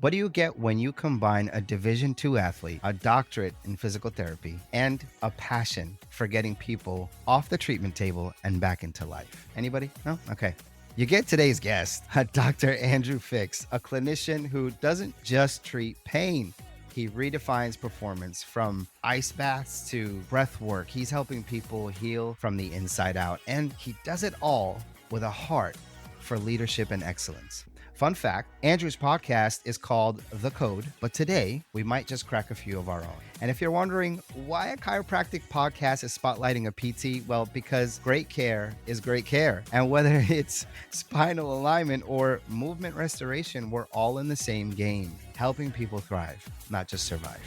What do you get when you combine a Division II athlete, a doctorate in physical therapy, and a passion for getting people off the treatment table and back into life? Anybody? No? Okay. You get today's guest, Dr. Andrew Fix, a clinician who doesn't just treat pain. He redefines performance from ice baths to breath work. He's helping people heal from the inside out, and he does it all with a heart for leadership and excellence. Fun fact, Andrew's podcast is called The Code, but today we might just crack a few of our own. And if you're wondering why a chiropractic podcast is spotlighting a PT, well, because great care is great care. And whether it's spinal alignment or movement restoration, we're all in the same game, helping people thrive, not just survive.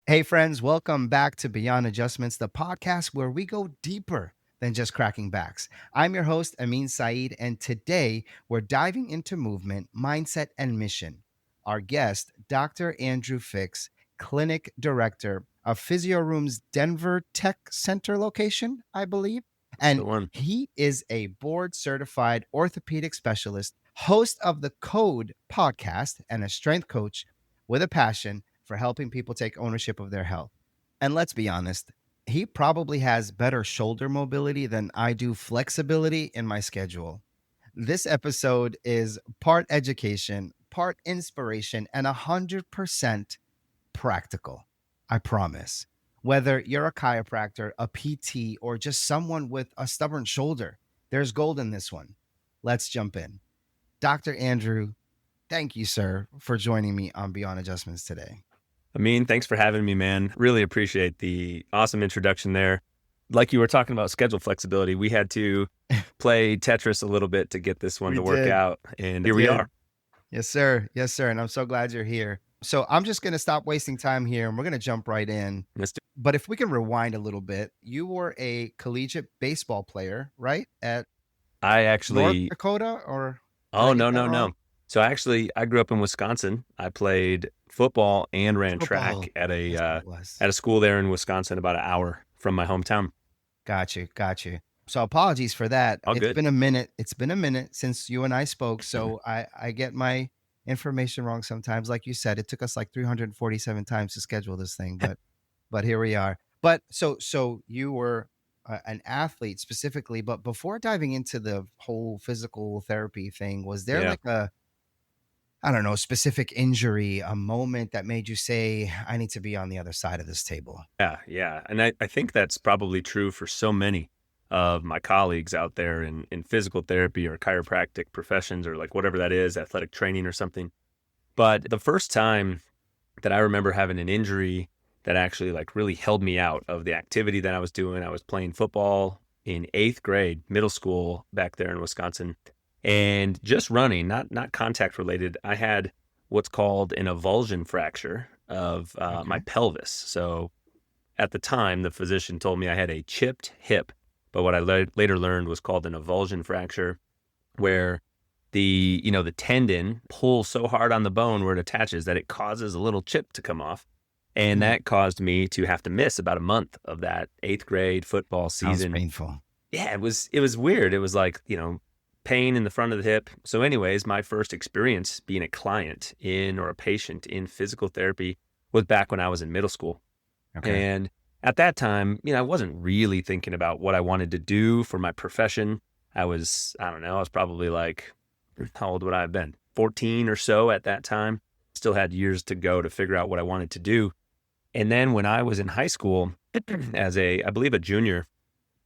Hey friends, welcome back to Beyond Adjustments, the podcast where we go deeper than just cracking backs. I'm your host, Amin Saeed, and today we're diving into movement, mindset, and mission. Our guest, Dr. Andrew Fix, Clinic Director of Physio Room's Denver Tech Center location, I believe. And he is a board-certified orthopedic specialist, host of the Code podcast, and a strength coach with a passion for helping people take ownership of their health. And let's be honest, he probably has better shoulder mobility than I do flexibility in my schedule. This episode is part education, part inspiration, and 100% practical. I promise. Whether you're a chiropractor, a PT, or just someone with a stubborn shoulder, there's gold in this one. Let's jump in. Dr. Andrew, thank you, sir, for joining me on Beyond Adjustments today. Amin, thanks for having me, man. Really appreciate the awesome introduction there. Like you were talking about schedule flexibility, we had to play Tetris a little bit to get this one to work out. And here we are. Yes, sir. Yes, sir. And I'm so glad you're here. So I'm just going to stop wasting time here and we're going to jump right in. But if we can rewind a little bit, you were a collegiate baseball player, right? North Dakota or? Oh, no. So I grew up in Wisconsin. I played football and ran track at a school there in Wisconsin, about an hour from my hometown. Got you. So apologies for that. Good. Been a minute. It's been a minute since you and I spoke. So I get my information wrong sometimes. Like you said, it took us like 347 times to schedule this thing, but here we are. But so you were an athlete specifically, but before diving into the whole physical therapy thing, was there like a specific injury, a moment that made you say, I need to be on the other side of this table? Yeah. And I think that's probably true for so many of my colleagues out there in physical therapy or chiropractic professions or like whatever that is, athletic training or something. But the first time that I remember having an injury that actually like really held me out of the activity that I was doing, I was playing football in 8th grade, middle school back there in Wisconsin. And just running, not contact related, I had what's called an avulsion fracture of my pelvis. So at the time, the physician told me I had a chipped hip, but what I later learned was called an avulsion fracture, where the tendon pulls so hard on the bone where it attaches that it causes a little chip to come off. And that caused me to have to miss about a month of that 8th grade football season. Sounds painful. Yeah, it was weird. It was like, pain in the front of the hip. So anyways, my first experience being a client or a patient in physical therapy was back when I was in middle school. Okay. And at that time, I wasn't really thinking about what I wanted to do for my profession. I was probably like, how old would I have been? 14 or so at that time. Still had years to go to figure out what I wanted to do. And then when I was in high school as I believe a junior,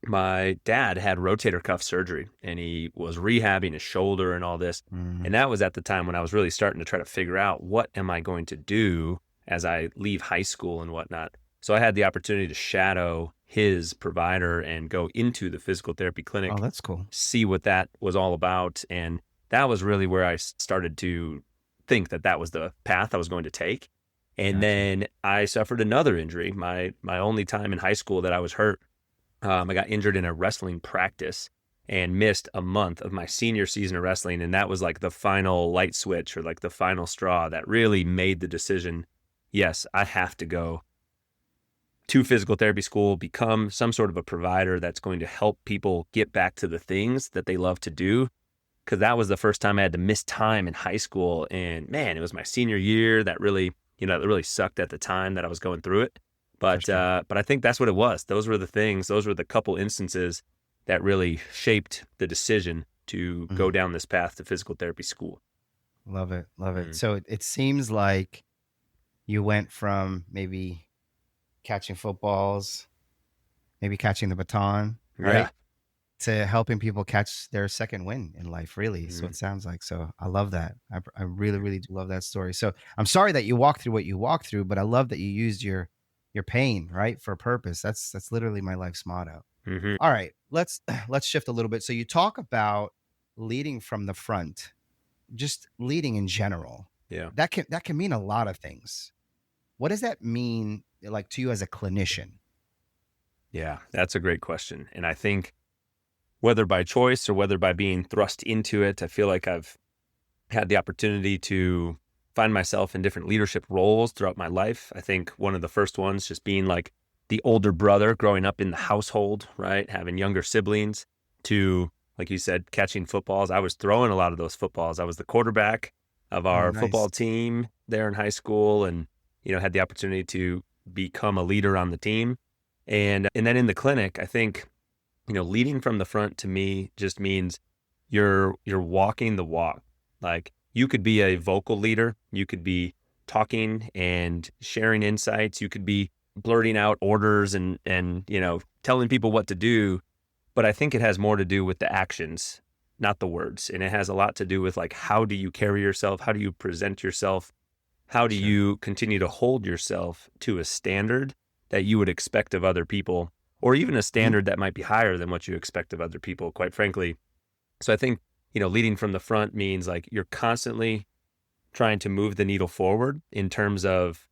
my dad had rotator cuff surgery and he was rehabbing his shoulder and all this. And that was at the time when I was really starting to try to figure out what am I going to do as I leave high school and whatnot. So I had the opportunity to shadow his provider and go into the physical therapy clinic. Oh, that's cool. See what that was all about. And that was really where I started to think that that was the path I was going to take. And Gotcha. then I suffered another injury. My only time in high school that I was hurt, I got injured in a wrestling practice and missed a month of my senior season of wrestling. And that was like the final light switch, or like the final straw that really made the decision. Yes, I have to go to physical therapy school, become some sort of a provider that's going to help people get back to the things that they love to do. Because that was the first time I had to miss time in high school. And man, it was my senior year that really, it really sucked at the time that I was going through it. For But sure. I think that's what it was. Those were the things. Those were the couple instances that really shaped the decision to go Mhm. down this path to physical therapy school. Love it. Love it. Mm. So it seems like you went from maybe catching footballs, maybe catching the baton, Yeah. right? To helping people catch their second win in life, really. So Mhm. it sounds like. So I love that. I really, really do love that story. So I'm sorry that you walked through what you walked through, but I love that you used your pain, right, for a purpose. That's literally my life's motto. Mhm. All right, let's shift a little bit. So you talk about leading from the front, just leading in general. Yeah. That can mean a lot of things. What does that mean, like, to you as a clinician? Yeah. That's a great question. And I think whether by choice or whether by being thrust into it, I feel like I've had the opportunity to find myself in different leadership roles throughout my life. I think one of the first ones just being like the older brother growing up in the household, right? Having younger siblings, to, like you said, catching footballs. I was throwing a lot of those footballs. I was the quarterback of Oh, our nice. football team there in high school, and, had the opportunity to become a leader on the team. And then in the clinic, I think, leading from the front to me just means you're walking the walk. Like, you could be a vocal leader, you could be talking and sharing insights, you could be blurting out orders and telling people what to do, but I think it has more to do with the actions, not the words. And it has a lot to do with, like, how do you carry yourself? How do you present yourself? How do Sure. you continue to hold yourself to a standard that you would expect of other people, or even a Mhm. standard that might be higher than what you expect of other people, quite frankly? So I think, leading from the front means, like, you're constantly trying to move the needle forward in terms of,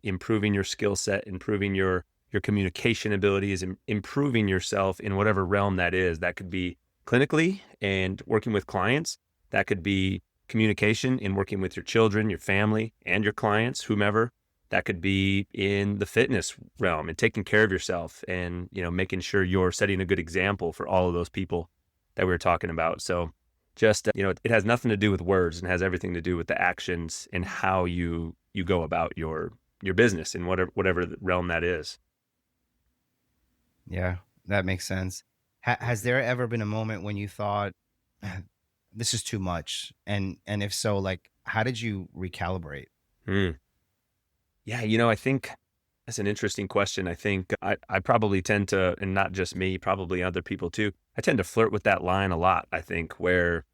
improving your skill set, improving your communication abilities, and improving yourself in whatever realm that is. That could be clinically and working with clients. That could be communication in working with your children, your family, and your clients, whomever. That could be in the fitness realm and taking care of yourself and, making sure you're setting a good example for all of those people that we were talking about. So just, it has nothing to do with words and has everything to do with the actions and how you go about your business in whatever realm that is. Yeah, that makes sense. Has there ever been a moment when you thought, this is too much? And if so, like, how did you recalibrate? Mm. Yeah, I think that's an interesting question. I think I probably tend to, and not just me, probably other people too, I tend to flirt with that line a lot, I think, where,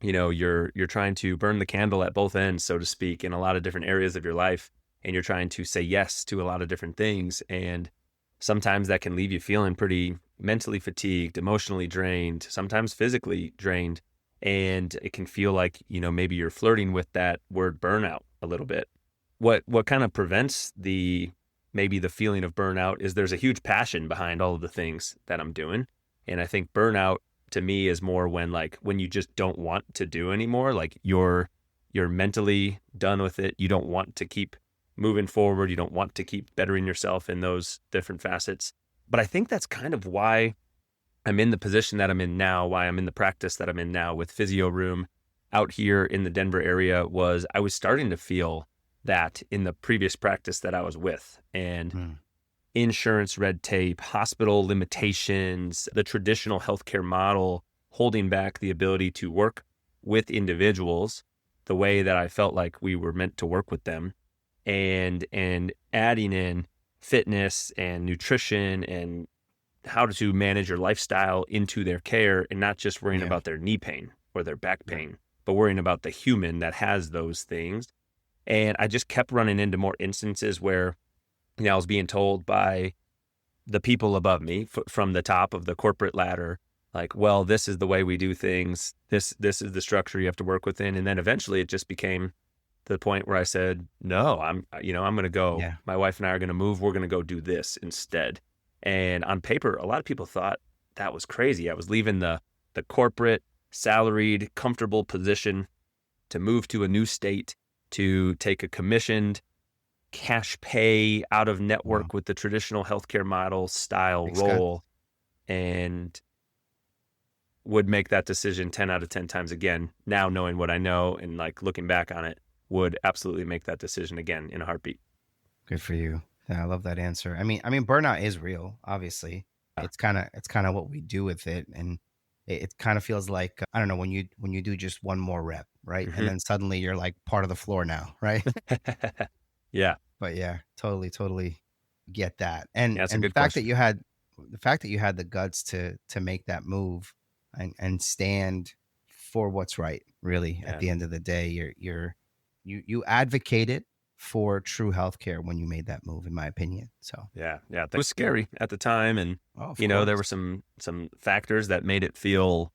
you're trying to burn the candle at both ends, so to speak, in a lot of different areas of your life, and you're trying to say yes to a lot of different things. And sometimes that can leave you feeling pretty mentally fatigued, emotionally drained, sometimes physically drained. And it can feel like, maybe you're flirting with that word burnout a little bit. What kind of prevents maybe the feeling of burnout is there's a huge passion behind all of the things that I'm doing. And I think burnout to me is more when you just don't want to do anymore, like you're mentally done with it. You don't want to keep moving forward. You don't want to keep bettering yourself in those different facets. But I think that's kind of why I'm in the position that I'm in now, why I'm in the practice that I'm in now with Physio Room out here in the Denver area. Was I was starting to feel that in the previous practice that I was with. And Hmm. insurance red tape, hospital limitations, the traditional healthcare model holding back the ability to work with individuals the way that I felt like we were meant to work with them, and adding in fitness and nutrition and how to manage your lifestyle into their care, and not just worrying Yeah. about their knee pain or their back Yeah. pain, but worrying about the human that has those things. And I just kept running into more instances where, I was being told by the people above me from the top of the corporate ladder, like, well, this is the way we do things. This is the structure you have to work within. And then eventually it just became, the point where I said, no, I'm going to go, Yeah. my wife and I are going to move. We're going to go do this instead. And on paper, a lot of people thought that was crazy. I was leaving the corporate, salaried, comfortable position to move to a new state, to take a commissioned cash pay out of Wow. network with the traditional healthcare model style Makes sense. role, and would make that decision 10 out of 10 times again. Now knowing what I know and like looking back on it, would absolutely make that decision again in a heartbeat. Good for you. Yeah, I love that answer. I mean, burnout is real. Obviously, Yeah. it's kind of what we do with it, and it kind of feels like I don't know when you do just one more rep, right, and Hmm. then suddenly you're like part of the floor now, right? Yeah. But yeah, totally get that. Yeah. That's a And good question. the fact that you had the guts to make that move and stand for what's right, really, at Yeah. the end of the day, you advocated for true healthcare when you made that move, in my opinion. So, Yeah. Yeah. It was scary at the time. And, oh, of there were course. some factors that made it feel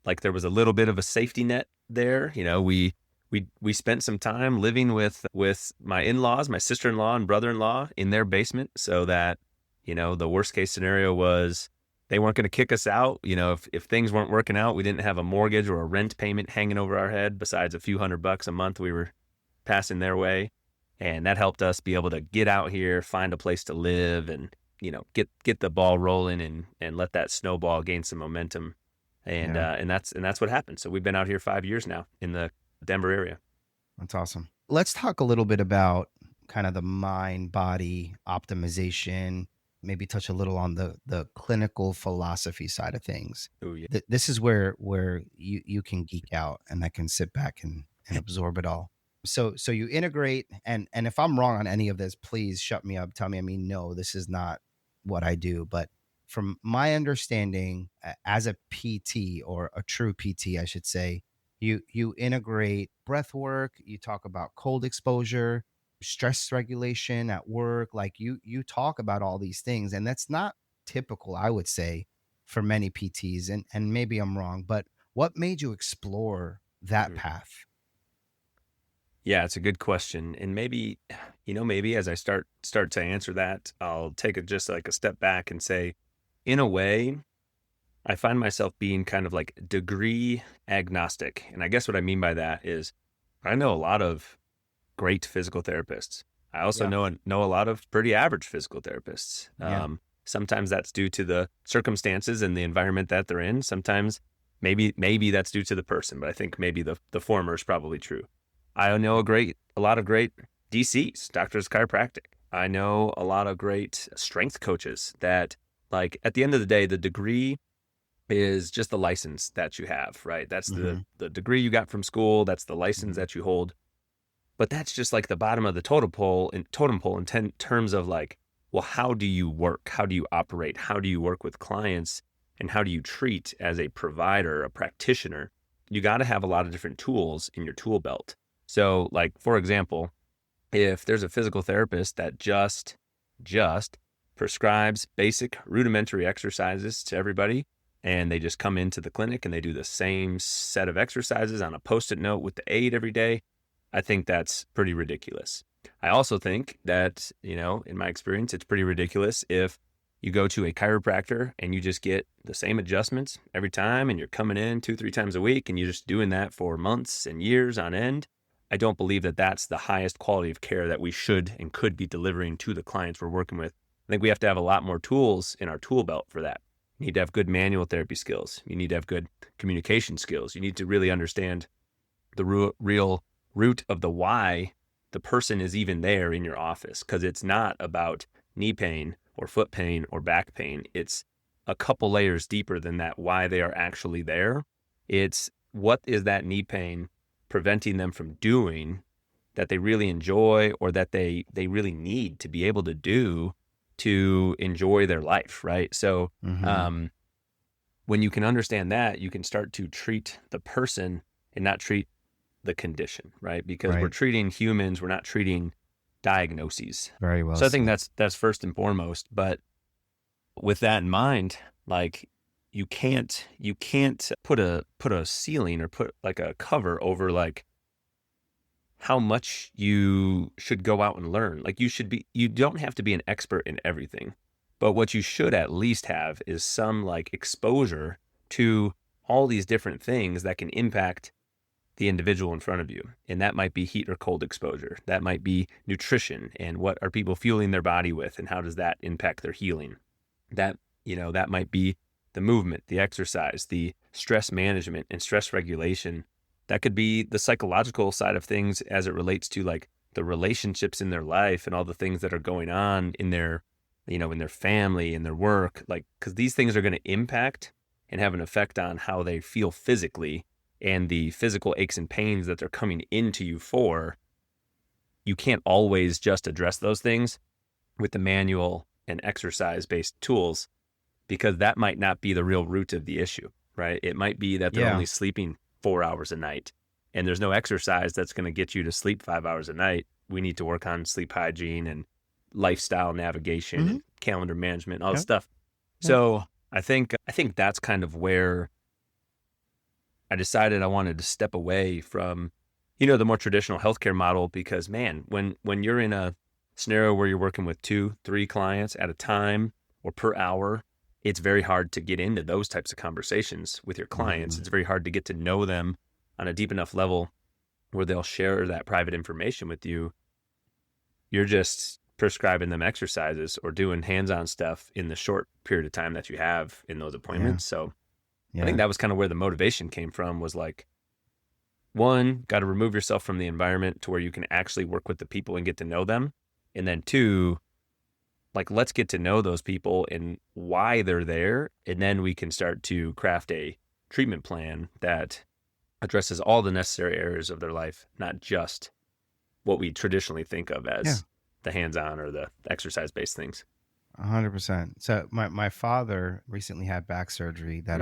like there was a little bit of a safety net there. We spent some time living with my in-laws, my sister-in-law and brother-in-law in their basement, so that, the worst case scenario was they weren't going to kick us out. If things weren't working out, we didn't have a mortgage or a rent payment hanging over our head besides a few $100 a month we were passing their way. And that helped us be able to get out here, find a place to live, and, get the ball rolling and let that snowball gain some momentum. And Yeah, that's what happened. So we've been out here 5 years now in the Denver area. that's awesome. Let's talk a little bit about kind of the mind body optimization, maybe touch a little on the clinical philosophy side of things. Oh yeah. This is where you can geek out and I can sit back and absorb it all. So you integrate, and if I'm wrong on any of this, please shut me up. Tell me, I mean, no, this is not what I do. But from my understanding, as a PT or a true PT, I should say, you integrate breath work, you talk about cold exposure, stress regulation at work. Like you talk about all these things, and that's not typical, I would say, for many PTs. And maybe I'm wrong, but what made you explore that Mhm. path? Yeah, it's a good question. And maybe, maybe as I start to answer that, I'll take it just like a step back and say, in a way, I find myself being kind of like degree agnostic. And I guess what I mean by that is I know a lot of great physical therapists. I also Yeah. know a lot of pretty average physical therapists. Yeah. Sometimes that's due to the circumstances and the environment that they're in. Sometimes maybe that's due to the person, but I think maybe the former is probably true. I know a lot of great DCs, doctors of chiropractic. I know a lot of great strength coaches that, like, at the end of the day, the degree is just the license that you have, right? That's Mm-hmm. the degree you got from school. That's the license Mm-hmm. that you hold. But that's just like the bottom of the totem pole in terms of like, well, how do you work? How do you operate? How do you work with clients? And how do you treat as a provider, a practitioner? You got to have a lot of different tools in your tool belt. So, like, for example, if there's a physical therapist that just prescribes basic rudimentary exercises to everybody, and they just come into the clinic and they do the same set of exercises on a post-it note with the aid every day, I think that's pretty ridiculous. I also think that, in my experience, it's pretty ridiculous if you go to a chiropractor and you just get the same adjustments every time and you're coming in 2, 3 times a week and you're just doing that for months and years on end. I don't believe that that's the highest quality of care that we should and could be delivering to the clients we're working with. I think we have to have a lot more tools in our tool belt for that. You need to have good manual therapy skills. You need to have good communication skills. You need to really understand the real root of the why the person is even there in your office, because it's not about knee pain or foot pain or back pain. It's a couple layers deeper than that, why they are actually there. It's what is that knee pain preventing them from doing that they really enjoy or that they really need to be able to do to enjoy their life, right? So Mm-hmm. um, when you can understand that, you can start to treat the person and not treat the condition, right? Because we're Right. treating humans, we're not treating diagnoses. Very well So I think said. that's first and foremost. But with that in mind, like, you can't put a ceiling or put like a cover over like how much you should go out and learn. Like you don't have to be an expert in everything, but what you should at least have is some like exposure to all these different things that can impact the individual in front of you. And that might be heat or cold exposure. That might be nutrition and what are people fueling their body with and how does that impact their healing. That, that might be the movement, the exercise, the stress management and stress regulation. That could be the psychological side of things as it relates to like the relationships in their life and all the things that are going on in their, in their family, in their work, like, because these things are going to impact and have an effect on how they feel physically and the physical aches and pains that they're coming into you for. You can't always just address those things with the manual and exercise-based tools because that might not be the real root of the issue, right? It might be that they're only sleeping 4 hours a night and there's no exercise that's going to get you to sleep 5 hours a night. We need to work on sleep hygiene and lifestyle navigation and calendar management, all this stuff. So I think that's kind of where I decided I wanted to step away from, the more traditional healthcare model because, man, when you're in a scenario where you're working with 2-3 clients at a time or per hour, it's very hard to get into those types of conversations with your clients. It's very hard to get to know them on a deep enough level where they'll share that private information with you. You're just prescribing them exercises or doing hands-on stuff in the short period of time that you have in those appointments. So I think that was kind of where the motivation came from, was like, one, got to remove yourself from the environment to where you can actually work with the people and get to know them. And then two, like, let's get to know those people and why they're there. And then we can start to craft a treatment plan that addresses all the necessary areas of their life, not just what we traditionally think of as the hands-on or the exercise-based things. 100%. So my father recently had back surgery that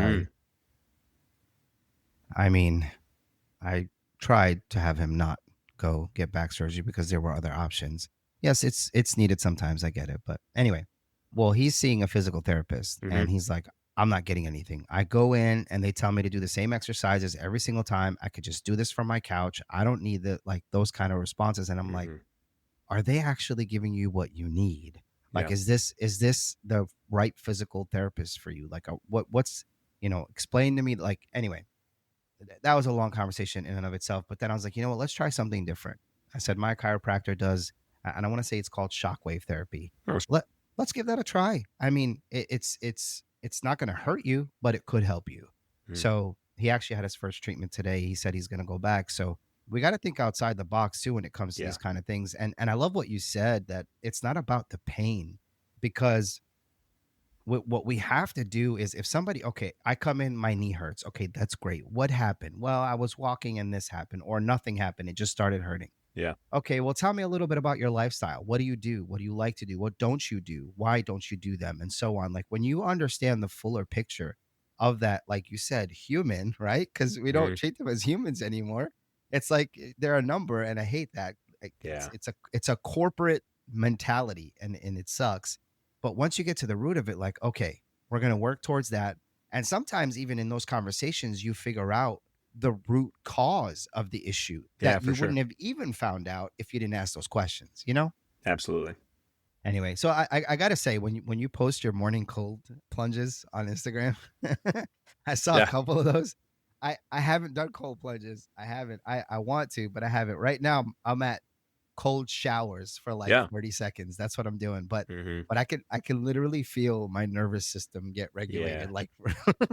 I tried to have him not go get back surgery because there were other options. Yes, it's needed sometimes. I get it. But anyway, well, he's seeing a physical therapist and he's like, I'm not getting anything. I go in and they tell me to do the same exercises every single time. I could just do this from my couch. I don't need those kind of responses. And I'm like, are they actually giving you what you need? Like, is this the right physical therapist for you? Like, what's, explain to me. Like, anyway, that was a long conversation in and of itself. But then I was like, you know what, let's try something different. I said, my chiropractor does, and I want to say it's called shockwave therapy. Let's give that a try. I mean, it's not going to hurt you, but it could help you. So he actually had his first treatment today. He said he's going to go back. So we got to think outside the box too when it comes to these kind of things. And I love what you said, that it's not about the pain, because what we have to do is, if somebody, okay, I come in, my knee hurts. Okay, that's great. What happened? Well, I was walking and this happened, or nothing happened. It just started hurting. Yeah. Okay, well, tell me a little bit about your lifestyle. What do you do? What do you like to do? What don't you do? Why don't you do them? And so on. Like, when you understand the fuller picture of that, like you said, human, right? Because we don't treat them as humans anymore. It's like they're a number, and I hate that. Like, it's a corporate mentality, and it sucks. But once you get to the root of it, like, okay, we're going to work towards that. And sometimes even in those conversations, you figure out the root cause of the issue that you wouldn't have even found out if you didn't ask those questions, Absolutely. Anyway, so I got to say, when you post your morning cold plunges on Instagram, I saw a couple of those. I haven't done cold plunges. I haven't. I want to, but I haven't. Right now, I'm at cold showers for like 30 seconds. That's what I'm doing. But I can literally feel my nervous system get regulated, like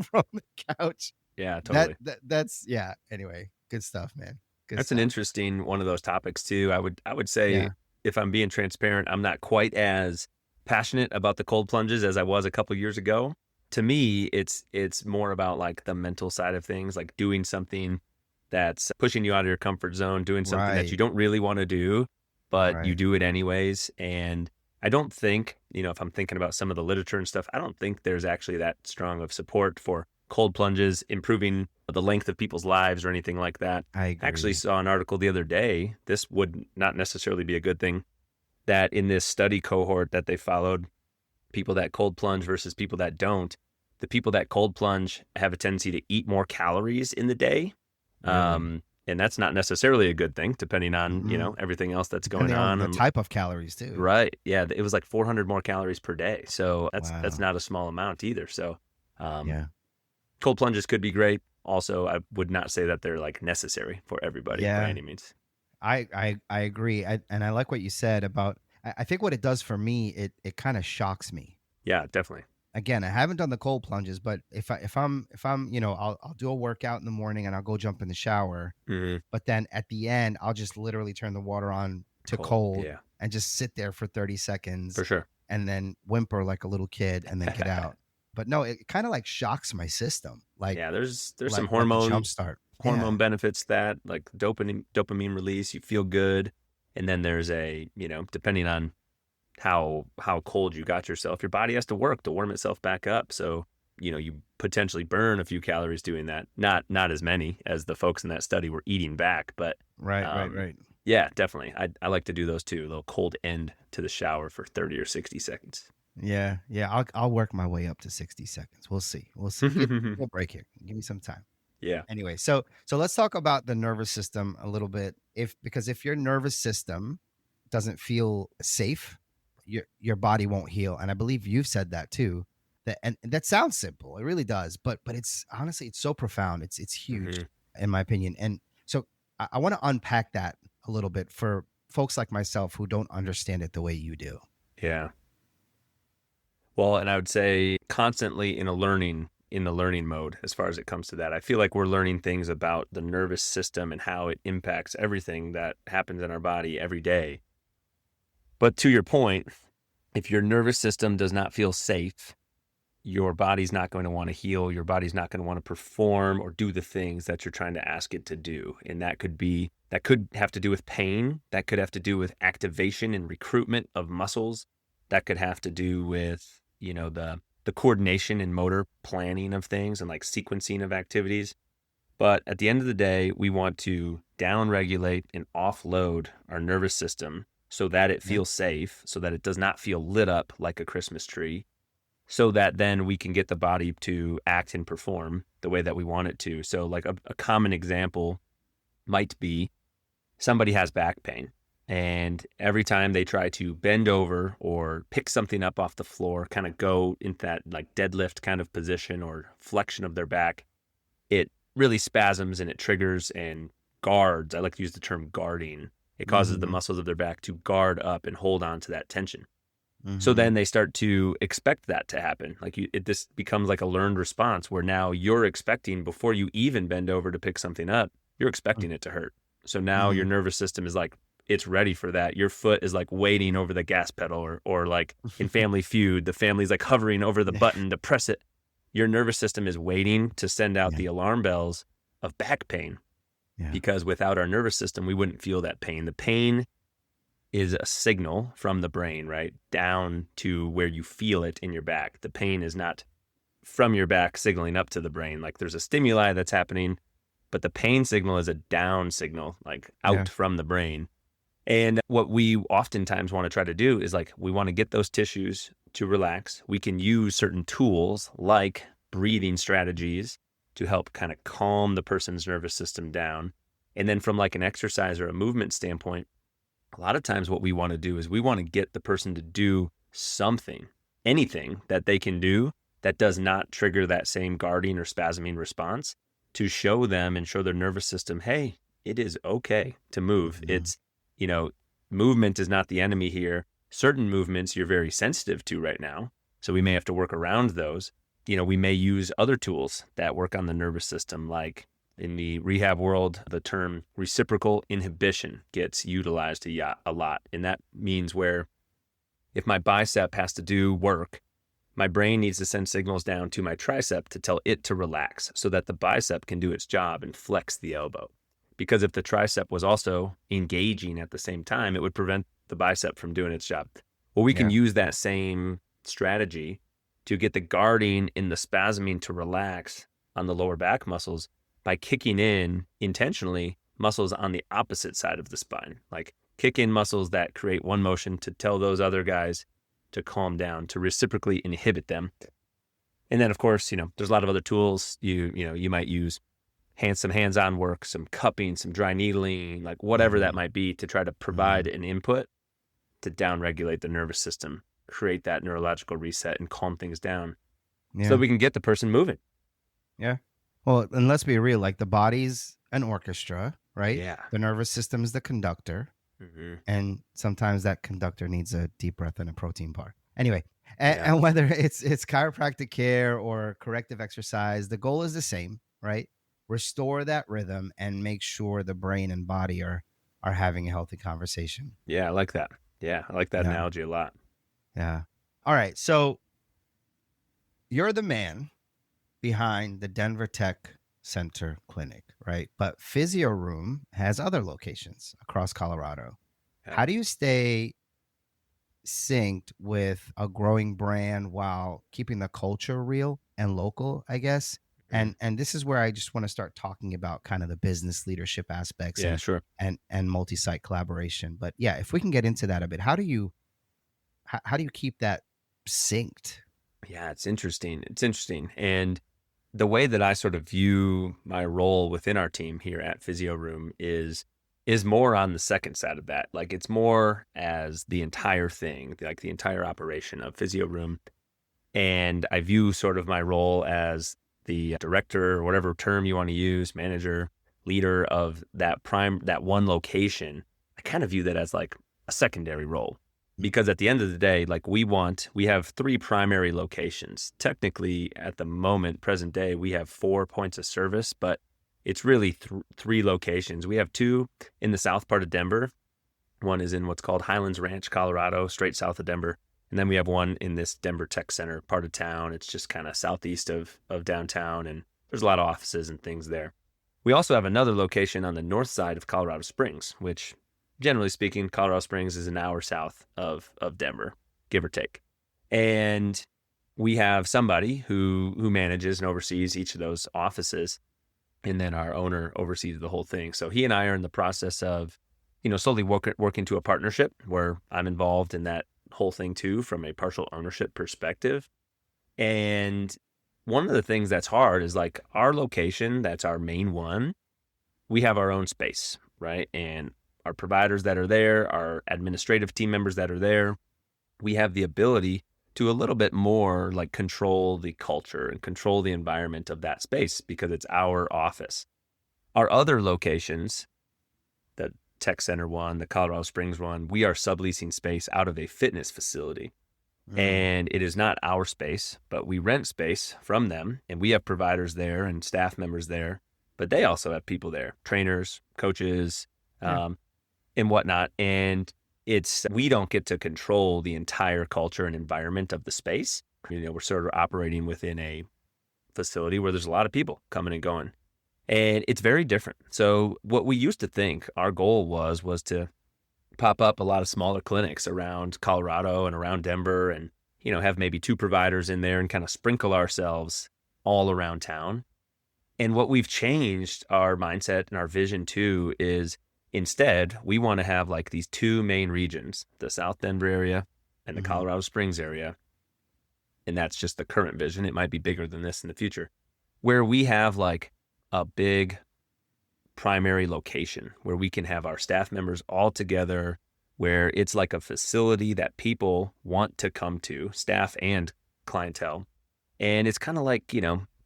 from the couch. Yeah, totally. That's anyway, good stuff, man. That's an interesting one of those topics too. I would say, if I'm being transparent, I'm not quite as passionate about the cold plunges as I was a couple years ago. To me, it's more about like the mental side of things, like doing something that's pushing you out of your comfort zone, doing something that you don't really want to do, but you do it anyways. And I don't think, if I'm thinking about some of the literature and stuff, I don't think there's actually that strong of support for cold plunges improving the length of people's lives or anything like that. I actually saw an article the other day. This would not necessarily be a good thing, that in this study cohort that they followed, people that cold plunge versus people that don't, the people that cold plunge have a tendency to eat more calories in the day. And that's not necessarily a good thing, depending on, Hmm. everything else that's going Depending on on. the And type of calories too. right. Yeah. It was like 400 more calories per day. So that's Wow. not a small amount either. So, um, Yeah. cold plunges could be great. Also, I would not say that they're like necessary for everybody by Yeah. any means. I agree. And I like what you said about, I think what it does for me, it kind of shocks me. Yeah, definitely. Again, I haven't done the cold plunges, but if I'm, I'll do a workout in the morning and I'll go jump in the shower. Hmm. But then at the end, I'll just literally turn the water on to Cold. cold Yeah, and just sit there for 30 for seconds sure. and then whimper like a little kid and then get out. But no, it kind of like shocks my system, Yeah, there's some like a hormone jump start. Yeah. hormone benefits that like dopamine release, you feel good. And then there's depending on how cold you got yourself, your body has to work to warm itself back up. So, you potentially burn a few calories doing that. Not as many as the folks in that study were eating back, but Right, right, um right. yeah, definitely. I like to do those too. A little cold end to the shower for 30 or 60 seconds. Yeah, yeah. I'll work my way up to 60 seconds. We'll see. We'll see. Give me a break here. Give me some time. Yeah. Anyway, so let's talk about the nervous system a little bit. Because if your nervous system doesn't feel safe, your body won't heal. And I believe you've said that too. And that sounds simple. It really does. But it's honestly it's so profound. It's huge Hmm. in my opinion. And so I want to unpack that a little bit for folks like myself who don't understand it the way you do. Yeah. Well, and I would say constantly in the learning mode as far as it comes to that. I feel like we're learning things about the nervous system and how it impacts everything that happens in our body every day. But to your point, if your nervous system does not feel safe, your body's not going to want to heal. Your body's not going to want to perform or do the things that you're trying to ask it to do. And that could have to do with pain. That could have to do with activation and recruitment of muscles. That could have to do with, the coordination and motor planning of things and like sequencing of activities. But at the end of the day, we want to downregulate and offload our nervous system so that it Yeah. feels safe, so that it does not feel lit up like a Christmas tree, so that then we can get the body to act and perform the way that we want it to. So like a common example might be somebody has back pain, and every time they try to bend over or pick something up off the floor, kind of go into that like deadlift kind of position or flexion of their back, it really spasms and it triggers and guards. I like to use the term guarding. It causes the Hmm. muscles of their back to guard up and hold on to that tension. So Hmm. then they start to expect that to happen. Like this becomes like a learned response where now you're expecting, before you even bend over to pick something up, you're expecting it to hurt. So now your Hmm. nervous system is like, it's ready for that. Your foot is like waiting over the gas pedal, or like in Family Feud, the family's like hovering over the Yeah. button to press it. Your nervous system is waiting to send out Yeah. the alarm bells of back pain, Yeah. because without our nervous system, we wouldn't feel that pain. The pain is a signal from the brain, right, down to where you feel it in your back. The pain is not from your back signaling up to the brain. Like there's a stimuli that's happening, but the pain signal is a down signal, like Yeah. out from the brain. And what we oftentimes want to try to do is like, we want to get those tissues to relax. We can use certain tools like breathing strategies to help kind of calm the person's nervous system down. And then from like an exercise or a movement standpoint, a lot of times what we want to do is we want to get the person to do something, anything that they can do that does not trigger that same guarding or spasming response, to show them and show their nervous system, hey, it is okay to move. Mhm. It's, you know, movement is not the enemy here. Certain movements you're very sensitive to right now, so we may have to work around those. We may use other tools that work on the nervous system, like in the rehab world, the term reciprocal inhibition gets utilized a lot. And that means where if my bicep has to do work, my brain needs to send signals down to my tricep to tell it to relax so that the bicep can do its job and flex the elbow. Because if the tricep was also engaging at the same time, it would prevent the bicep from doing its job. Well, we can Yeah. use that same strategy to get the guarding and the spasming to relax on the lower back muscles by kicking in intentionally muscles on the opposite side of the spine. Like kick in muscles that create one motion to tell those other guys to calm down, to reciprocally inhibit them. And then of course, there's a lot of other tools you might use some hands-on work, some cupping, some dry needling, like whatever that Hmm. might be, to try to Hmm. provide an input to downregulate the nervous system, create that neurological reset and calm things down so that Yeah. we can get the person moving. Yeah. Well, and let's be real, like the body's an orchestra, right? Yeah. The nervous system is the conductor. Hmm. And sometimes that conductor needs a deep breath and a protein bar. Anyway, and, Yeah. and whether it's chiropractic care or corrective exercise, the goal is the same, right? Restore that rhythm and make sure the brain and body are having a healthy conversation. Yeah. I like that. Yeah. I like that Yeah. analogy a lot. Yeah. All right. So you're the man behind the Denver Tech Center Clinic, right? But Physio Room has other locations across Colorado. Yeah. How do you stay synced with a growing brand while keeping the culture real and local, I guess? Mhm. And this is where I just want to start talking about kind of the business leadership aspects Yeah, sure. and multi-site collaboration. But yeah, if we can get into that a bit, how do you keep that synced? Yeah, it's interesting. It's interesting. And the way that I sort of view my role within our team here at Physio Room is more on the second side of that. Like it's more as the entire thing, like the entire operation of Physio Room. And I view sort of my role as the director, or whatever term you want to use, manager, leader of that one location. I kind of view that as like a secondary role, because at the end of the day, like we have three primary locations. Technically, at the moment, present day, we have 4 points of service, but it's really three locations. We have two in the south part of Denver. One is in what's called Highlands Ranch, Colorado, straight south of Denver. And then we have one in this Denver Tech Center part of town. It's just kind of southeast of downtown, and there's a lot of offices and things there. We also have another location on the north side of Colorado Springs, which, generally speaking, Colorado Springs is an hour south of Denver, give or take. And we have somebody who manages and oversees each of those offices, and then our owner oversees the whole thing. So he and I are in the process of, slowly working to a partnership where I'm involved in that whole thing too, from a partial ownership perspective. And one of the things that's hard is like our location, that's our main one. We have our own space, right? And our providers that are there, our administrative team members that are there, we have the ability to a little bit more like control the culture and control the environment of that space because it's our office. Our other locations, the Tech Center one, the Colorado Springs one, we are subleasing space out of a fitness facility. Mm. And it is not our space, but we rent space from them, and we have providers there and staff members there, but they also have people there, trainers, coaches, Yeah. um, and whatnot. And we don't get to control the entire culture and environment of the space. We're sort of operating within a facility where there's a lot of people coming and going, and it's very different. So what we used to think our goal was to pop up a lot of smaller clinics around Colorado and around Denver, and have maybe two providers in there and kind of sprinkle ourselves all around town. And what we've changed our mindset and our vision to is, instead, we want to have like these two main regions, the South Denver area and the Hmm. Colorado Springs area. And that's just the current vision. It might be bigger than this in the future, where we have like a big primary location where we can have our staff members all together, where it's like a facility that people want to come to, staff and clientele. And it's kind of like,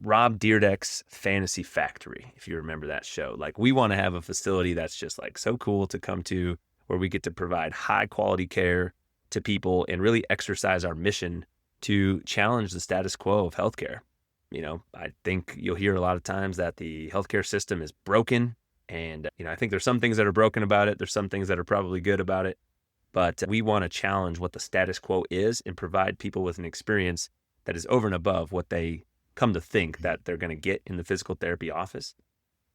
Rob Dyrdek's Fantasy Factory, if you remember that show. Like, we want to have a facility that's just like so cool to come to, where we get to provide high quality care to people and really exercise our mission to challenge the status quo of healthcare. I think you'll hear a lot of times that the healthcare system is broken. And, I think there's some things that are broken about it. There's some things that are probably good about it. But we want to challenge what the status quo is and provide people with an experience that is over and above what they come to think that they're going to get in the physical therapy office.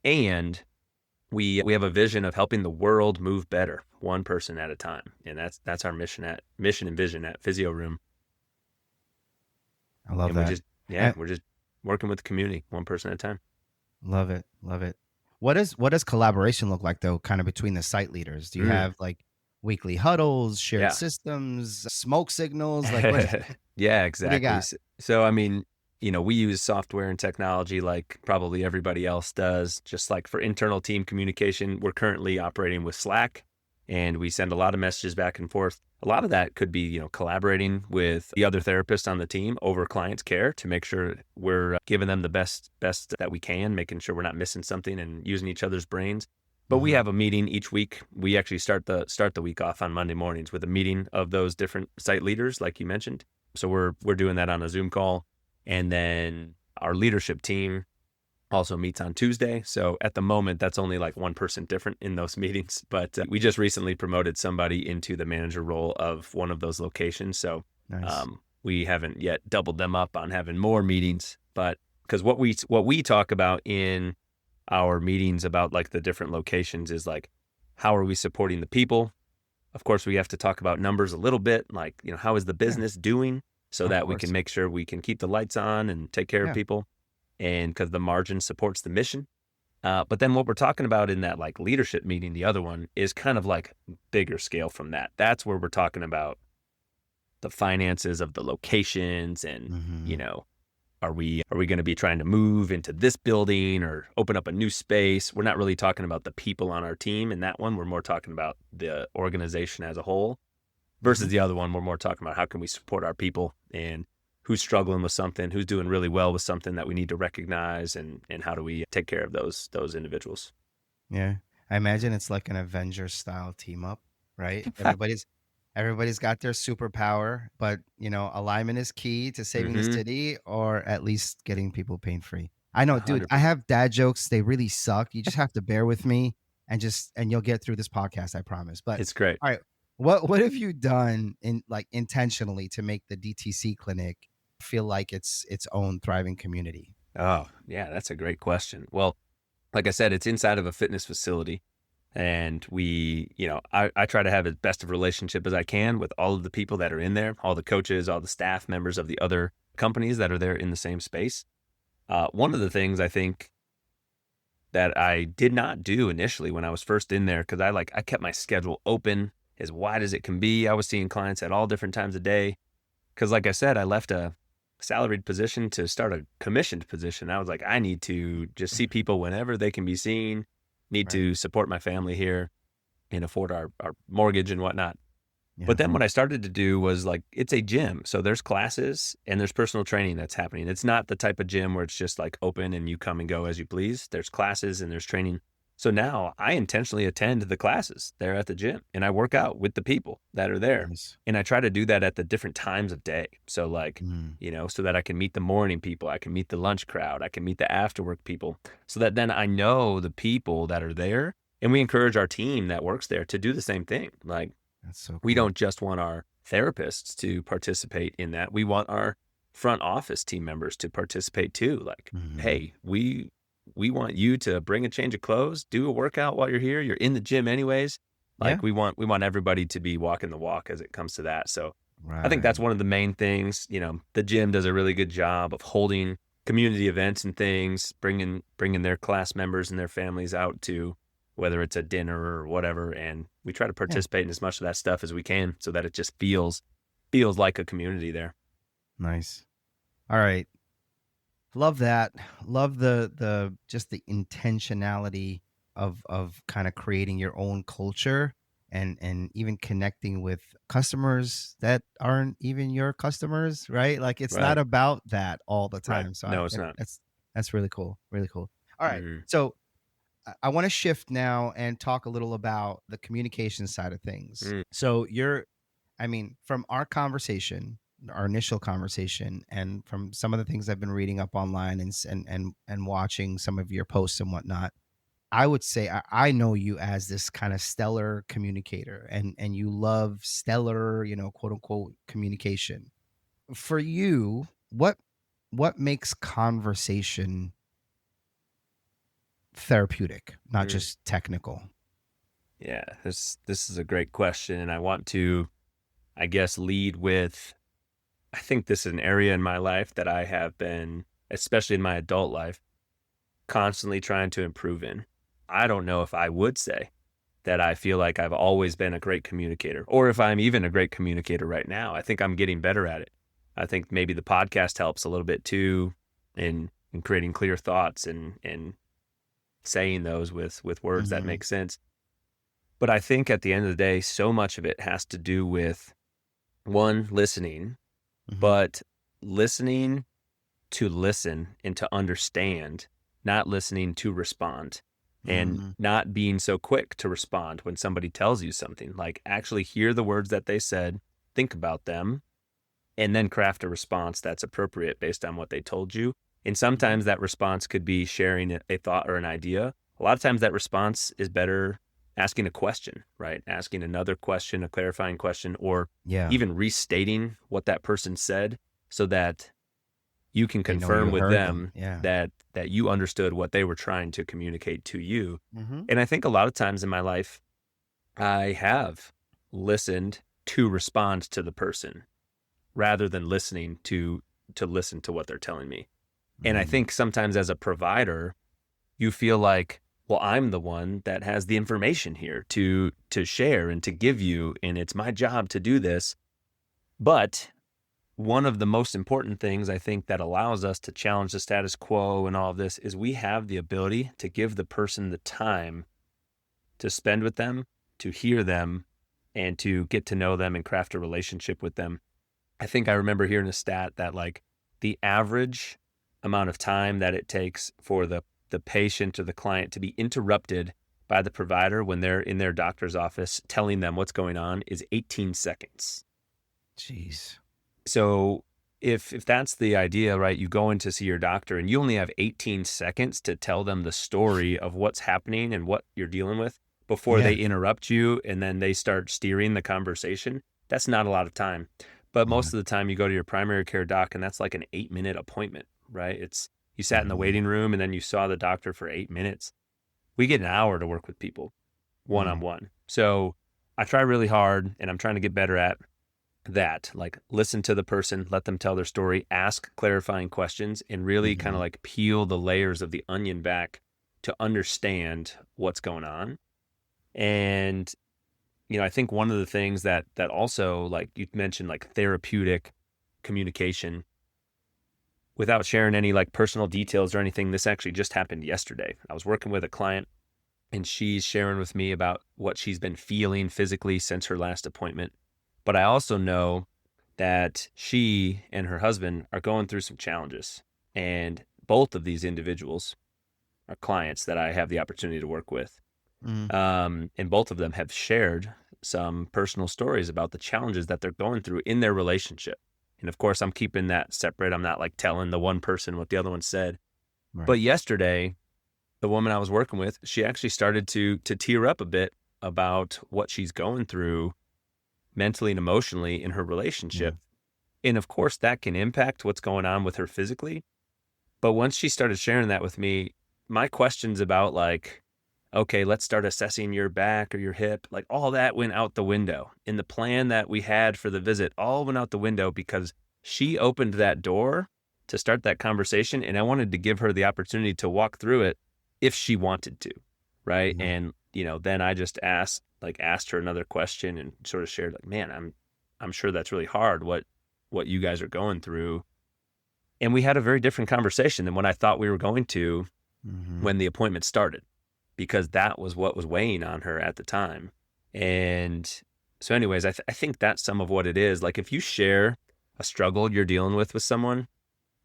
And we have a vision of helping the world move better, one person at a time. And that's our mission and vision at Physio Room. I love And that. we're just working with the community, one person at a time. Love it. Love it. What does collaboration look like though, kind of between the site leaders? Do you Mm, have like weekly huddles, shared yeah. systems, smoke signals? Like what Yeah, what do you exactly. got? So, I mean, we use software and technology like probably everybody else does. Just like for internal team communication, we're currently operating with Slack, and we send a lot of messages back and forth. A lot of that could be, collaborating with the other therapists on the team over clients' care to make sure we're giving them the best that we can, making sure we're not missing something and using each other's brains. But we have a meeting each week. We actually start the week off on Monday mornings with a meeting of those different site leaders, like you mentioned. So we're doing that on a Zoom call. And then our leadership team also meets on Tuesday. So at the moment, that's only like one person different in those meetings. But we just recently promoted somebody into the manager role of one of those locations. So Nice. we haven't yet doubled them up on having more meetings. But because what we talk about in our meetings about like the different locations is like, how are we supporting the people? Of course, we have to talk about numbers a little bit, like, how is the business doing, so Of that we course. can make sure we can keep the lights on and take care of Yeah. people, and because the margin supports the mission. But then what we're talking about in that like leadership meeting, the other one, is kind of like bigger scale from that. That's where we're talking about the finances of the locations and, Mm-hmm. are we going to be trying to move into this building or open up a new space? We're not really talking about the people on our team in that one. We're more talking about the organization as a whole, versus the other one. We're more talking about how can we support our people and who's struggling with something, who's doing really well with something that we need to recognize, and how do we take care of those individuals. Yeah. I imagine it's like an Avengers style team up, right? Everybody's got their superpower, but alignment is key to saving the Mm-hmm. city or at least getting people pain free. I know, dude, I 100%. have dad jokes. They really suck. You just have to bear with me and you'll get through this podcast, I promise. But It's great. all right, what have you done in like intentionally to make the DTC clinic feel like its own thriving community? Oh, yeah, that's a great question. Well, like I said, it's inside of a fitness facility. And I try to have as best of relationship as I can with all of the people that are in there, all the coaches, all the staff members of the other companies that are there in the same space. One of the things I think that I did not do initially when I was first in there, because I kept my schedule open as wide as it can be. I was seeing clients at all different times of day. Because like I said, I left a salaried position to start a commissioned position. I was like, I need to just see people whenever they can be seen, need Right. to support my family here and afford our mortgage and whatnot. Yeah. But then what I started to do was like, it's a gym. So there's classes and there's personal training that's happening. It's not the type of gym where it's just like open and you come and go as you please. There's classes and there's training. So now I intentionally attend the classes there at the gym, and I work out with the people that are there. Nice. And I try to do that at the different times of day. So like, Mm. so that I can meet the morning people, I can meet the lunch crowd, I can meet the after work people, so that then I know the people that are there. And we encourage our team that works there to do the same thing. Like, That's so we cool. don't just want our therapists to participate in that. We want our front office team members to participate too. Like, Mhm. hey, we want you to bring a change of clothes, do a workout while you're here. You're in the gym anyways. Yeah. Like, we want everybody to be walking the walk as it comes to that. So I think that's Right. one of the main things. The gym does a really good job of holding community events and things, bringing their class members and their families out to, whether it's a dinner or whatever. And we try to Yeah. participate in as much of that stuff as we can, so that it just feels like a community there. Nice. All right. Love that. Love the just the intentionality of kind of creating your own culture and even connecting with customers that aren't even your customers, right? Like it's not Right. about that all the Right. time. So No, it's not. that's really cool. Really cool. All right. Mhm. So I want to shift now and talk a little about the communication side of things. Mm. So from our conversation, our initial conversation, and from some of the things I've been reading up online and watching some of your posts and whatnot, I would say I know you as this kind of stellar communicator, and you love stellar, quote unquote communication. For you, what makes conversation therapeutic, not Mm. just technical? Yeah, this is a great question, and I want to, I guess, lead with, I think this is an area in my life that I have been, especially in my adult life, constantly trying to improve in. I don't know if I would say that I feel like I've always been a great communicator, or if I'm even a great communicator right now. I think I'm getting better at it. I think maybe the podcast helps a little bit too in creating clear thoughts and saying those with words that Mhm. make sense. But I think at the end of the day, so much of it has to do with one, listening, Mhm. but listening to listen and to understand, not listening to respond, and Mhm. not being so quick to respond when somebody tells you something. Like, actually hear the words that they said, think about them, and then craft a response that's appropriate based on what they told you. And Mhm. sometimes that response could be sharing a thought or an idea. A lot of times that response is better asking a question, right? Asking another question, a clarifying question, or Yeah. even restating what that person said so that you can They know you confirm with heard them. them Yeah. that you understood what they were trying to communicate to you. Mhm. And I think a lot of times in my life, I have listened to respond to the person rather than listening to listen to what they're telling me. And I Mm. think sometimes as a provider, you feel like, well, I'm the one that has the information here to share and to give you, and it's my job to do this. But one of the most important things I think that allows us to challenge the status quo and all of this is we have the ability to give the person the time to spend with them, to hear them, and to get to know them and craft a relationship with them. I think I remember hearing a stat that like the average amount of time that it takes for the patient or the client to be interrupted by the provider when they're in their doctor's office telling them what's going on is 18 seconds. Jeez. So if that's the idea, right, you go in to see your doctor and you only have 18 seconds to tell them the story of what's happening and what you're dealing with before Yeah. they interrupt you and then they start steering the conversation, that's not a lot of time. But Yeah. most of the time you go to your primary care doc and that's like an 8-minute appointment, right? It's you sat in the Mhm. waiting room and then you saw the doctor for 8 minutes. We get an hour to work with people one on Mm. one. So I try really hard and I'm trying to get better at that, like listen to the person, let them tell their story, ask clarifying questions, and really kind of Mhm. like peel the layers of the onion back to understand what's going on. And I think one of the things that also, like you mentioned, like therapeutic communication, without sharing any like personal details or anything, this actually just happened yesterday. I was working with a client and she's sharing with me about what she's been feeling physically since her last appointment. But I also know that she and her husband are going through some challenges. And both of these individuals are clients that I have the opportunity to work with. Mm. And both of them have shared some personal stories about the challenges that they're going through in their relationship. And of course, I'm keeping that separate. I'm not like telling the one person what the other one said. Right. But yesterday, the woman I was working with, she actually started to tear up a bit about what she's going through mentally and emotionally in her Yeah. relationship. And of course, that can impact what's going on with her physically. But once she started sharing that with me, my questions about like, okay, let's start assessing your back or your hip, like all that went out the window. And the plan that we had for the visit all went out the window because she opened that door to start that conversation. And I wanted to give her the opportunity to walk through it if she wanted to. Right. Yeah. And, then I just asked her another question and sort of shared like, man, I'm sure that's really hard what you guys are going through. And we had a very different conversation than what I thought we were going to Mhm. when the appointment started, because that was what was weighing on her at the time. And so, anyways, I think that's some of what it is. Like, if you share a struggle you're dealing with someone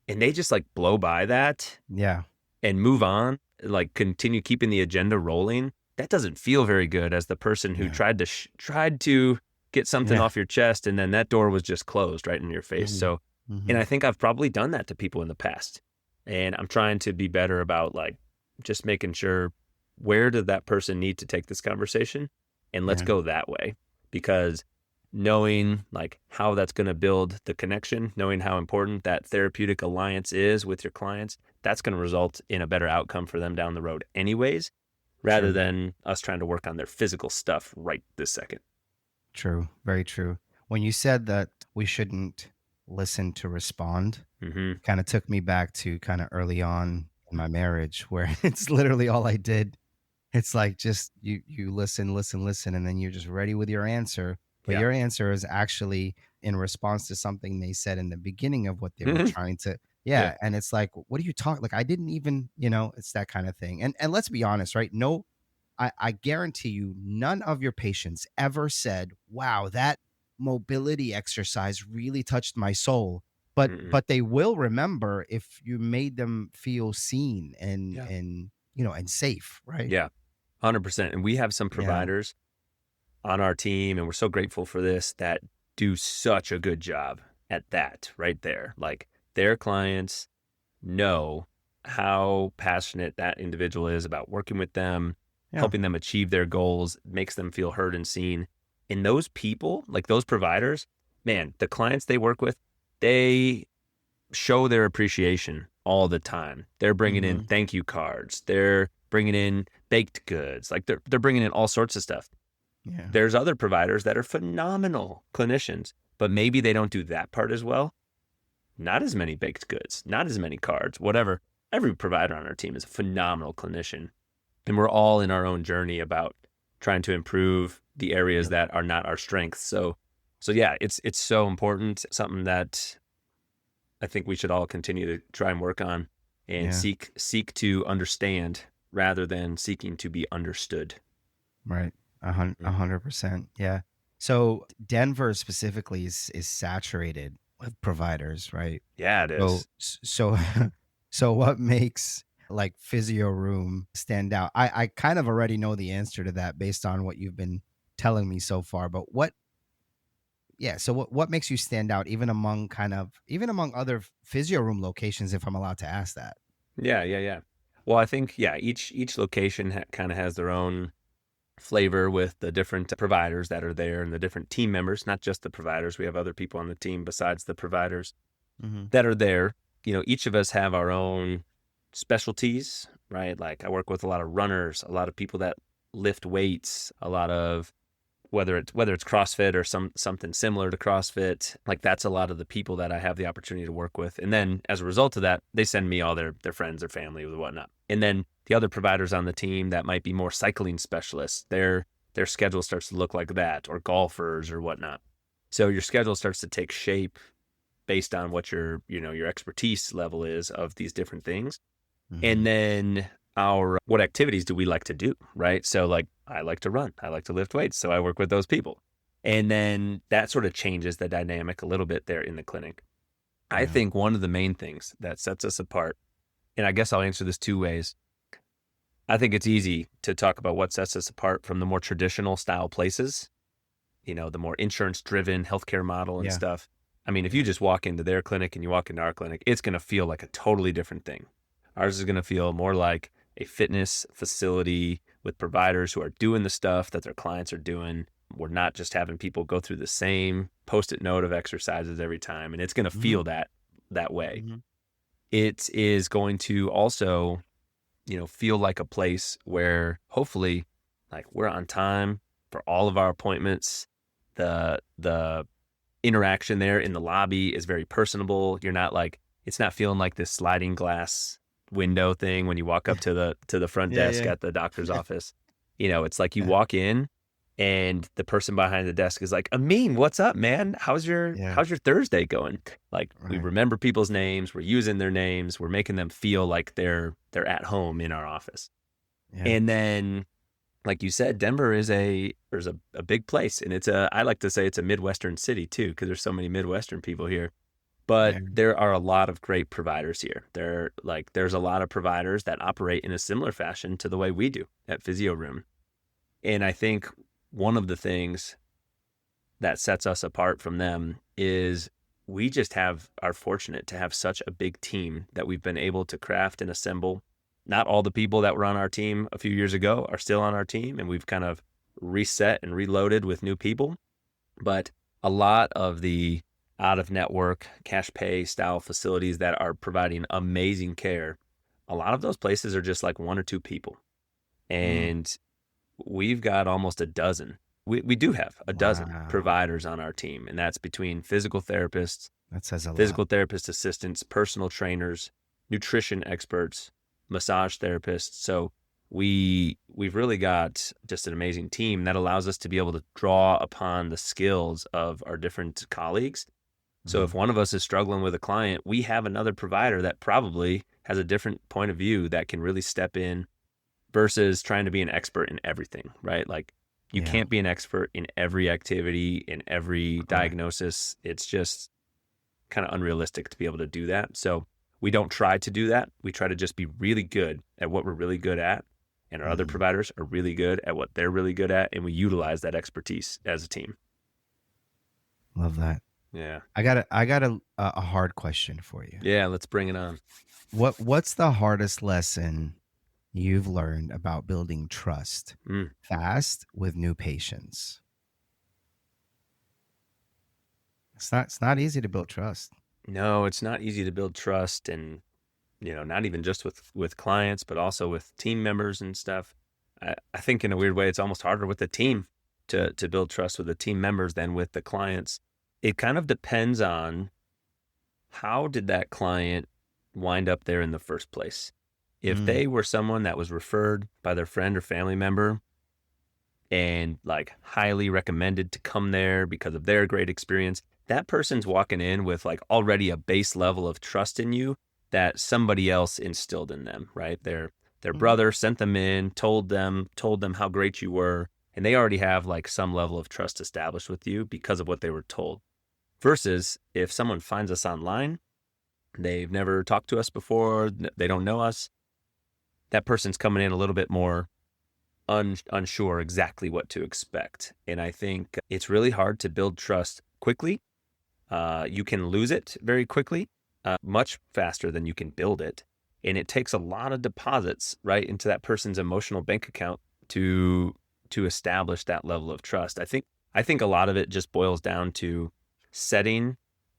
and they just like blow by that Yeah. and move on, like continue keeping the agenda rolling, that doesn't feel very good as the person who Yeah. tried to get something Yeah. off your chest and then that door was just closed right in your face. Mhm. So, and Mhm. I think I've probably done that to people in the past. And I'm trying to be better about like just making sure, where did that person need to take this conversation? And let's Yeah. go that way, because knowing like how that's going to build the connection, knowing how important that therapeutic alliance is with your clients, that's going to result in a better outcome for them down the road anyways, rather True. than us trying to work on their physical stuff right this second. True. Very true. When you said that we shouldn't listen to respond, Mm-hmm. kind of took me back to kind of early on in my marriage where it's literally all I did. It's like just you listen, listen, listen, and then you're just ready with your answer. But Yeah. your answer is actually in response to something they said in the beginning of what they were Mhm. trying to, Yeah. yeah. And it's like, what are you talking? Like, I didn't even, it's that kind of thing. And let's be honest, right? No, I guarantee you, none of your patients ever said, wow, that mobility exercise really touched my soul. Mm-mm. But they will remember if you made them feel seen Yeah. and safe, right? Yeah. 100%. And we have some Yeah. providers on our team, and we're so grateful for this, that do such a good job at that right there. Like, their clients know how passionate that individual is about working with them, Yeah. helping them achieve their goals, makes them feel heard and seen. And those people, like those providers, man, the clients they work with, they show their appreciation all the time. They're bringing in Hmm. thank you cards. They're bringing in baked goods. Like, they're bringing in all sorts of stuff. Yeah. There's other providers that are phenomenal clinicians, but maybe they don't do that part as well. Not as many baked goods, not as many cards, whatever. Every provider on our team is a phenomenal clinician. And we're all in our own journey about trying to improve the areas Yep. that are not our strengths. So yeah, it's so important, something that I think we should all continue to try and work on and Yeah. seek to understand rather than seeking to be understood. Right. A Mhm. 100%. Yeah. So Denver specifically is saturated with providers, right? Yeah, it So is. so so what makes like Physio Room stand out? I kind of already know the answer to that based on what you've been telling me so far, but yeah, so what makes you stand out even among other Physio Room locations, if I'm allowed to ask that? Yeah, yeah, yeah. Well, I think, yeah, each location kind of has their own flavor with the different providers that are there and the different team members, not just the providers. We have other people on the team besides the providers Mhm. that are there. Each of us have our own specialties, right? Like, I work with a lot of runners, a lot of people that lift weights, a lot of whether it's CrossFit or something similar to CrossFit. Like, that's a lot of the people that I have the opportunity to work with. And then as a result of that, they send me all their friends, their family, or whatnot. And then the other providers on the team that might be more cycling specialists, their schedule starts to look like that, or golfers or whatnot. So your schedule starts to take shape based on what your expertise level is of these different things. And Mhm. then what activities do we like to do, right? So, like, I like to run, I like to lift weights, so I work with those people. And then that sort of changes the dynamic a little bit there in the clinic. I Yeah. think one of the main things that sets us apart, and I guess I'll answer this two ways. I think it's easy to talk about what sets us apart from the more traditional style places, the more insurance driven healthcare model and Yeah. stuff. I mean, if you Yeah. just walk into their clinic and you walk into our clinic, it's going to feel like a totally different thing. Ours is going to feel more like a fitness facility with providers who are doing the stuff that their clients are doing. We're not just having people go through the same post-it note of exercises every time, and it's going to Mhm. feel that way. Mhm. It is going to also, feel like a place where hopefully, like, we're on time for all of our appointments. The interaction there in the lobby is very personable. You're not like, it's not feeling like this sliding glass window thing when you walk up to the front Yeah, desk yeah. at the doctor's office. It's like you Yeah. walk in and the person behind the desk is like, Amin, what's up, man? How's your Yeah. how's your Thursday going? Like, we Right. remember people's names, we're using their names, we're making them feel like they're at home in our office. Yeah. And then, like you said, Denver is a big place, and I like to say it's a Midwestern city too, because there's so many Midwestern people here. But Yeah. there are a lot of great providers here. There's a lot of providers that operate in a similar fashion to the way we do at Physio Room. And I think one of the things that sets us apart from them is we just are fortunate to have such a big team that we've been able to craft and assemble. Not all the people that were on our team a few years ago are still on our team, and we've kind of reset and reloaded with new people. But a lot of the out of network cash pay style facilities that are providing amazing care, a lot of those places are just like one or two people. Mm. And we've got almost a dozen. We do have a dozen Wow. providers on our team, and that's between physical therapists, That says a lot. physical therapist assistants, personal trainers, nutrition experts, massage therapists. So we've really got just an amazing team that allows us to be able to draw upon the skills of our different colleagues. So if Mhm. one of us is struggling with a client, we have another provider that probably has a different point of view that can really step in versus trying to be an expert in everything, right? Like you Yeah, can't be an expert in every activity, in every correct. diagnosis. It's just kind of unrealistic to be able to do that. So we don't try to do that. We try to just be really good at what we're really good at. And our other Mhm. providers are really good at what they're really good at. And we utilize that expertise as a team. Love that. Yeah. I got a hard question for you. Yeah. Let's bring it on. What's the hardest lesson you've learned about building trust Mm. fast with new patients? It's not easy to build trust. No, it's not easy to build trust, and not even just with clients, but also with team members and stuff. I think in a weird way, it's almost harder with the team to build trust with the team members than with the clients. It kind of depends on how did that client wind up there in the first place. If Mm, they were someone that was referred by their friend or family member and like highly recommended to come there because of their great experience, that person's walking in with like already a base level of trust in you that somebody else instilled in them, right? Their mm, brother sent them in, told them how great you were, and they already have like some level of trust established with you because of what they were told. Versus if someone finds us online, they've never talked to us before, they don't know us, that person's coming in a little bit more unsure exactly what to expect. And I think it's really hard to build trust quickly. You can lose it very quickly, much faster than you can build it. And it takes a lot of deposits right into that person's emotional bank account to establish that level of trust. I think a lot of it just boils down to setting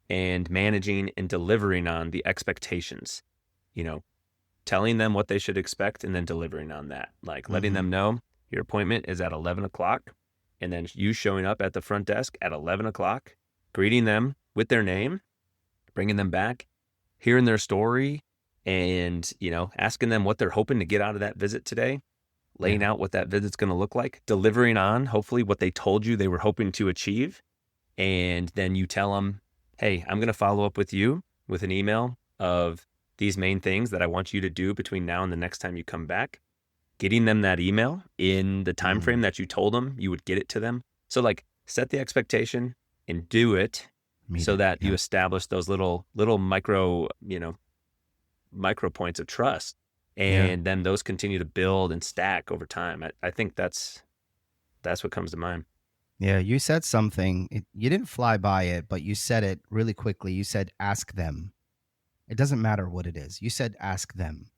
and managing and delivering on the expectations. You know, telling them what they should expect and then delivering on that. Like letting mhm. them know your appointment is at 11 o'clock and then you showing up at the front desk at 11 o'clock, greeting them with their name, bringing them back, hearing their story, and, asking them what they're hoping to get out of that visit today, laying Yeah. out what that visit's going to look like, delivering on hopefully what they told you they were hoping to achieve. And then you tell them, hey, I'm going to follow up with you with an email of these main things that I want you to do between now and the next time you come back. Getting them that email in the time frame Mm, that you told them you would get it to them. So like set the expectation and do it meet so it. that you Yeah. establish those little micro points of trust. Yeah. And then those continue to build and stack over time. I think that's what comes to mind. Yeah, you said something. You didn't fly by it, but you said it really quickly. You said ask them. It doesn't matter what it is. You said ask them.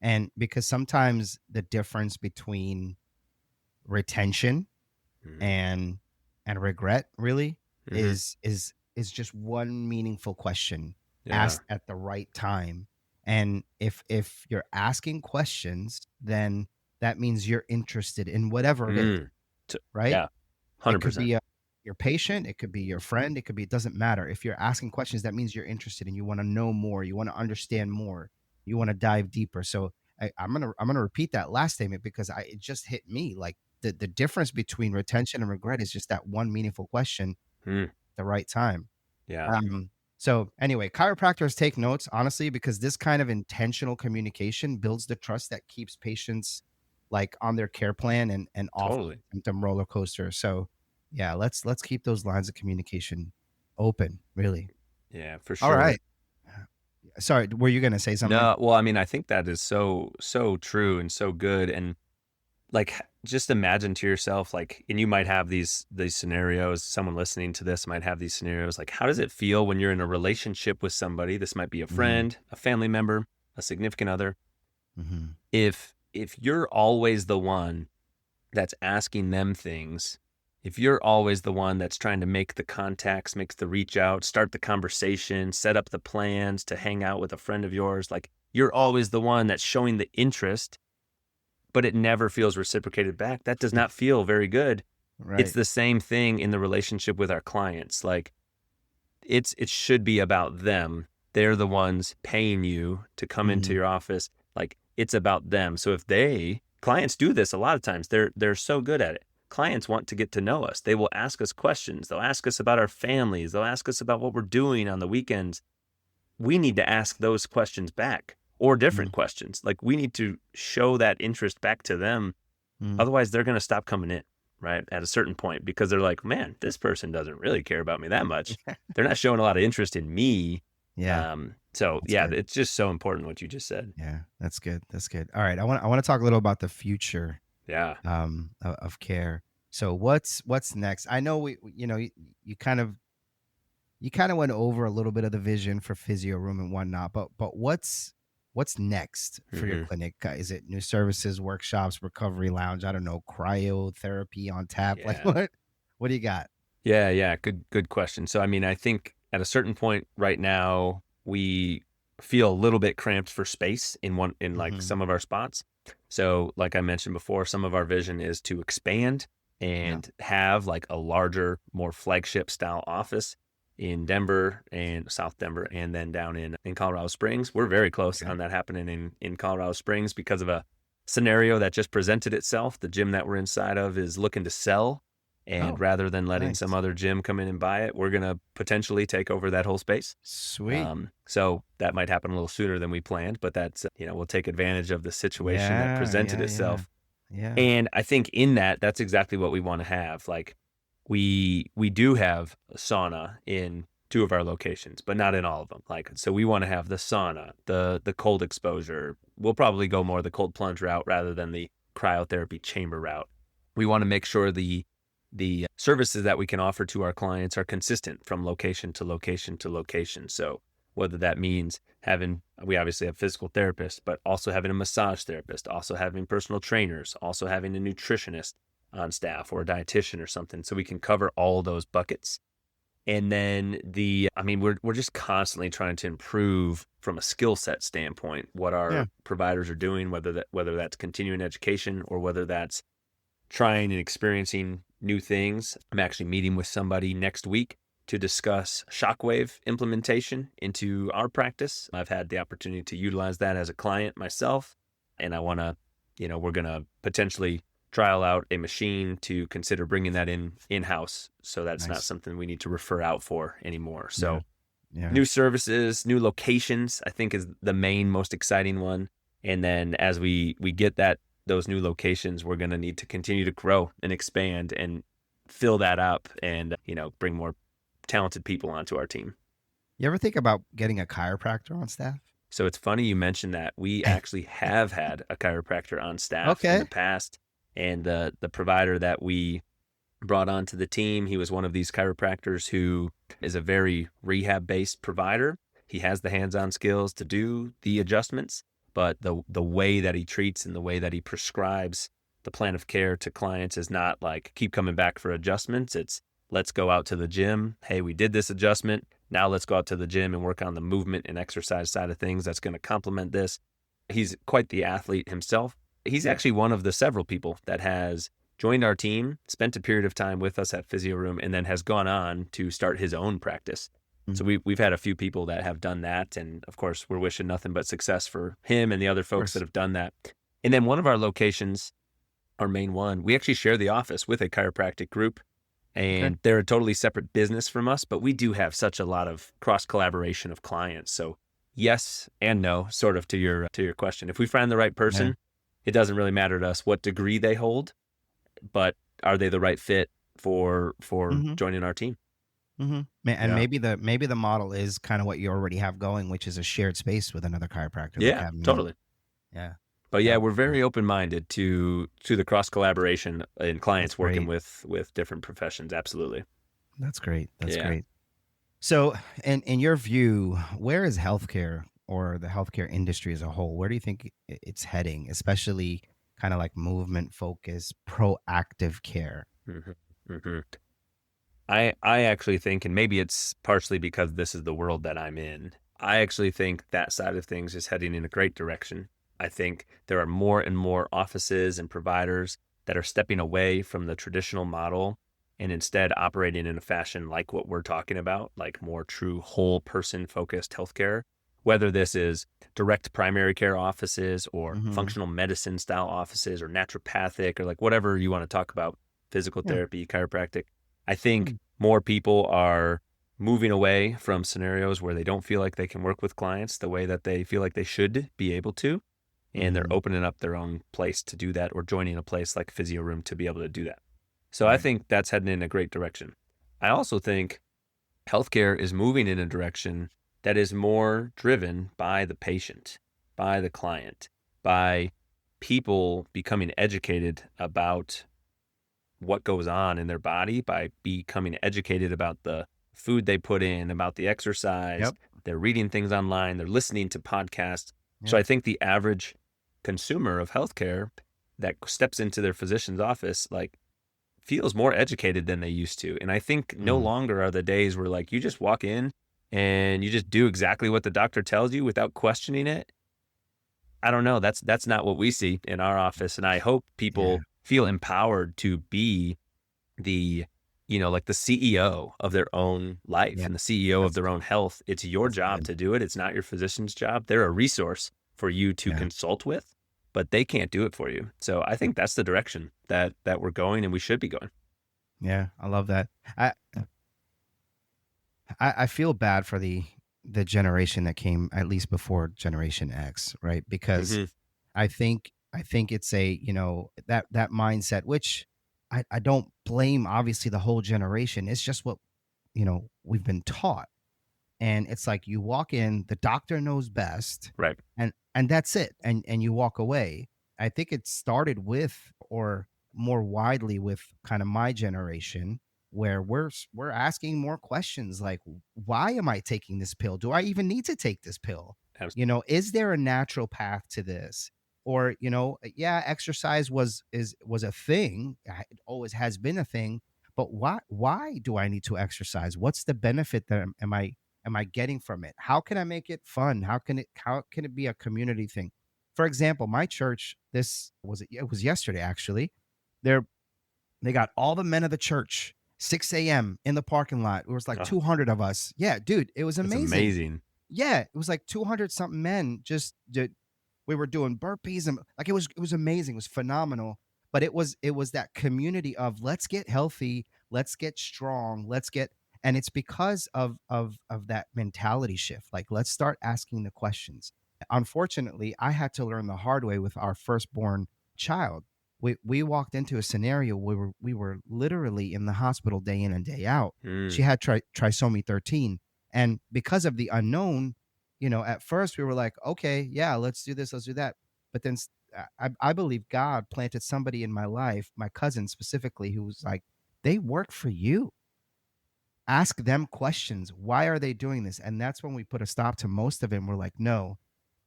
And because sometimes the difference between retention Mhm. and regret really Mhm. is just one meaningful question Yeah, asked at the right time. And if you're asking questions, then that means you're interested in whatever it is, mm. right? Yeah, It could 100%. be your patient, it could be your friend, it could be, it doesn't matter. If you're asking questions, that means you're interested and you want to know more, you want to understand more, you want to dive deeper. So I'm gonna repeat that last statement because it just hit me like the difference between retention and regret is just that one meaningful question Mm. at the right time. Yeah, So anyway, chiropractors take notes honestly because this kind of intentional communication builds the trust that keeps patients like on their care plan and off totally. symptom roller coaster. So yeah, let's keep those lines of communication open, really. Yeah, for All sure. right. Sorry, were you gonna say something? No, well, I mean, I think that is so true and so good. And like, just imagine to yourself, like, and you might have these scenarios. Someone listening to this might have these scenarios. Like, how does it feel when you're in a relationship with somebody? This might be a Mm, friend, a family member, a significant other. hmm. If you're always the one that's asking them things, if you're always the one that's trying to make the contacts, makes the reach out, start the conversation, set up the plans to hang out with a friend of yours, like you're always the one that's showing the interest, but it never feels reciprocated back. That does not feel very good. It's Right. the same thing in the relationship with our clients. Like it should be about them. They're the ones paying you to come into Hmm. your office. Like it's about them. So if they clients do this a lot of times. They're so good at it. Clients want to get to know us. They will ask us questions. They'll ask us about our families. They'll ask us about what we're doing on the weekends. We need to ask those questions back, or different questions. Like, we need to show that interest back to them. Mm. Otherwise, they're going to stop coming in, right? At a certain point, because they're like, man, this person doesn't really care about me that much. They're not showing a lot of interest in me. Yeah. So That's yeah, good. it's just so important what you just said. Yeah, that's good. That's good. All right, I want to talk a little about the future Yeah. of care. So what's next? I know you kind of went over a little bit of the vision for Physio Room and whatnot, but what's next for your Mhm. clinic? Is it new services, workshops, recovery lounge? I don't know, cryotherapy on tap. Like Yeah. what do you got? Yeah. Good question. So, I mean, I think at a certain point right now, we feel a little bit cramped for space in like Hmm. some of our spots. So, like I mentioned before, some of our vision is to expand Yeah. and have like a larger, more flagship style office in Denver and South Denver, and then down in Colorado Springs. We're very close Okay. on that happening in Colorado Springs because of a scenario that just presented itself. The gym that we're inside of is looking to sell. And Oh, rather than letting some nice. other gym come in and buy it, we're going to potentially take over that whole space. Sweet. So that might happen a little sooner than we planned, but that's, we'll take advantage of the situation that Yeah, presented yeah, yeah. itself. Yeah. And I think in that's exactly what we want to have. Like, we do have a sauna in two of our locations, but not in all of them. Like, so we want to have the sauna, the cold exposure. We'll probably go more the cold plunge route rather than the cryotherapy chamber route. We want to make sure the services that we can offer to our clients are consistent from location to location to location. So whether that means we obviously have physical therapists, but also having a massage therapist, also having personal trainers, also having a nutritionist on staff, or a dietitian or something, so we can cover all those buckets. And then we're just constantly trying to improve from a skill set standpoint what Yeah. our providers are doing, whether that's continuing education or whether that's trying and experiencing new things. I'm actually meeting with somebody next week to discuss shockwave implementation into our practice. I've had the opportunity to utilize that as a client myself, and I want to, we're going to potentially trial out a machine to consider bringing that in-house, so that's not Nice. something we need to refer out for anymore. Yeah. So Yeah. new services, new locations, I think is the main most exciting one. And then as we get those new locations, we're going to need to continue to grow and expand and fill that up, and bring more talented people onto our team. You ever think about getting a chiropractor on staff? So it's funny you mentioned that. We actually have had a chiropractor on staff in the Okay. past, and the provider that we brought onto the team, he was one of these chiropractors who is a very rehab based provider. He has the hands-on skills to do the adjustments, but the way that he treats and the way that he prescribes the plan of care to clients is not like, keep coming back for adjustments. It's, let's go out to the gym. Hey, we did this adjustment. Now let's go out to the gym and work on the movement and exercise side of things that's going to complement this. He's quite the athlete himself. He's actually one of the several people that has joined our team, spent a period of time with us at Physio Room, and then has gone on to start his own practice. So Mhm. we've had a few people that have done that, and of course we're wishing nothing but success for him and the other Of folks that course. have done that. And then one of our locations, our main one, we actually share the office with a chiropractic group, Okay. and they're a totally separate business from us, but we do have such a lot of cross collaboration of clients. So yes and no, sort of to your question. If we find the right Yeah. person, it doesn't really matter to us what degree they hold, but are they the right fit for Hmm. joining our team? Hmm. And Yeah. maybe the model is kind of what you already have going, which is a shared space with another chiropractor, like Yeah, having one. totally. Yeah. But yeah, Yep. we're very open-minded to the cross collaboration and That's clients working great. with different professions. Absolutely. That's great. That's Yeah. great. So, in your view, where is healthcare or the healthcare industry as a whole? Where do you think it's heading, especially kind of like movement focused, proactive care? hmm hmm I actually think, and maybe it's partially because this is the world that I'm in, I actually think that side of things is heading in a great direction. I think there are more and more offices and providers that are stepping away from the traditional model and instead operating in a fashion like what we're talking about, like more true whole person focused healthcare, whether this is direct primary care offices or Hmm. functional medicine style offices or naturopathic or like whatever you want to talk about, physical Yeah. therapy, chiropractic. I think Mm. more people are moving away from scenarios where they don't feel like they can work with clients the way that they feel like they should be able to. And they're Hmm. opening up their own place to do that or joining a place like Physio Room to be able to do that. So I Right. think that's heading in a great direction. I also think healthcare is moving in a direction that is more driven by the patient, by the client, by people becoming educated about what goes on in their body, by becoming educated about the food they put in, about the exercise. Yep. They're reading things online, they're listening to podcasts. So Yep. I think the average consumer of healthcare that steps into their physician's office, like, feels more educated than they used to. And I think no Mm. longer are the days where like you just walk in and you just do exactly what the doctor tells you without questioning it. I don't know. That's not what we see in our office. And I hope Yeah. people feel empowered to be the, like the CEO of their own life Yeah. and the CEO of That's their own health. It's your that's job good. to do it. It's not your physician's job. They're a resource for you to Yeah. consult with, but they can't do it for you. So I think that's the direction that we're going and we should be going. Yeah. I love that. I I feel bad for the generation that came at least before Generation X, right? Because Hmm. I think it's a, that mindset, which I don't blame obviously the whole generation. It's just what, we've been taught. And it's like you walk in, the doctor knows best, Right. and that's it. And you walk away. I think it started with, or more widely with, kind of my generation, where we're asking more questions like, why am I taking this pill? Do I even need to take this pill? Is there a natural path to this? Or, yeah, exercise was a thing. It always has been a thing, but why do I need to exercise? What's the benefit that am I getting from it? How can I make it fun? How can it be a community thing? For example, my church, it was yesterday actually. They're they got all the men of the church, 6 a.m. in the parking lot. It was like Oh, 200 of us. Yeah, dude, it was that's amazing. amazing. Yeah, it was like 200 something men. We were doing burpees, and like it was amazing. It was phenomenal. But it was that community of, let's get healthy, let's get strong, and it's because of that mentality shift. Like, let's start asking the questions. Unfortunately, I had to learn the hard way with our firstborn child. We walked into a scenario where we were literally in the hospital day in and day out. She Mm, had trisomy 13, and because of the unknown, at first we were like, okay, yeah, let's do this, let's do that. But then I believe God planted somebody in my life, my cousin specifically, who was like, they work for you. Ask them questions. Why are they doing this? And that's when we put a stop to most of it. And we're like, no,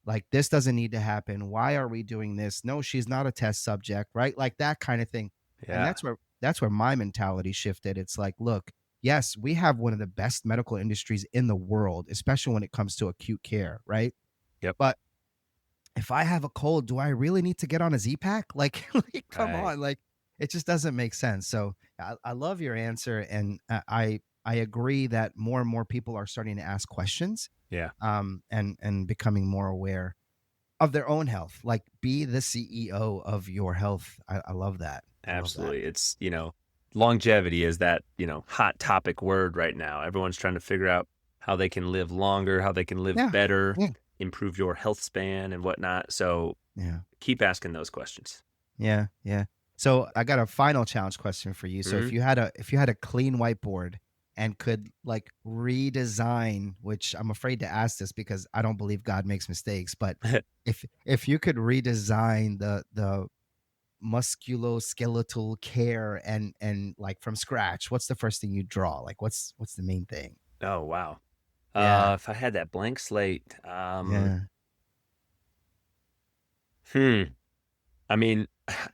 like, this doesn't need to happen. Why are we doing this? No, she's not a test subject, right? Like, that kind of thing. And yeah. that's where my mentality shifted. It's like, look, yes, we have one of the best medical industries in the world, especially when it comes to acute care, right? Yep. But if I have a cold, do I really need to get on a Z pack? Like, like, come Right. on, like, it just doesn't make sense. So I love your answer, and I agree that more and more people are starting to ask questions, Yeah. and becoming more aware of their own health. Like, be the CEO of your health. I love that. I love that. Absolutely. It's, longevity is that, hot topic word right now. Everyone's trying to figure out how they can live longer, how they can live Yeah, better, yeah, improve your health span and whatnot. So yeah, keep asking those questions. yeah, yeah. So I got a final challenge question for you. So Hmm. if you had a clean whiteboard and could, like, redesign, which I'm afraid to ask this because I don't believe God makes mistakes, but if you could redesign the musculoskeletal care, and like, from scratch, what's the first thing you draw? Like, what's the main thing? Oh, wow. Yeah, If I had that blank slate, yeah. hmm. I mean,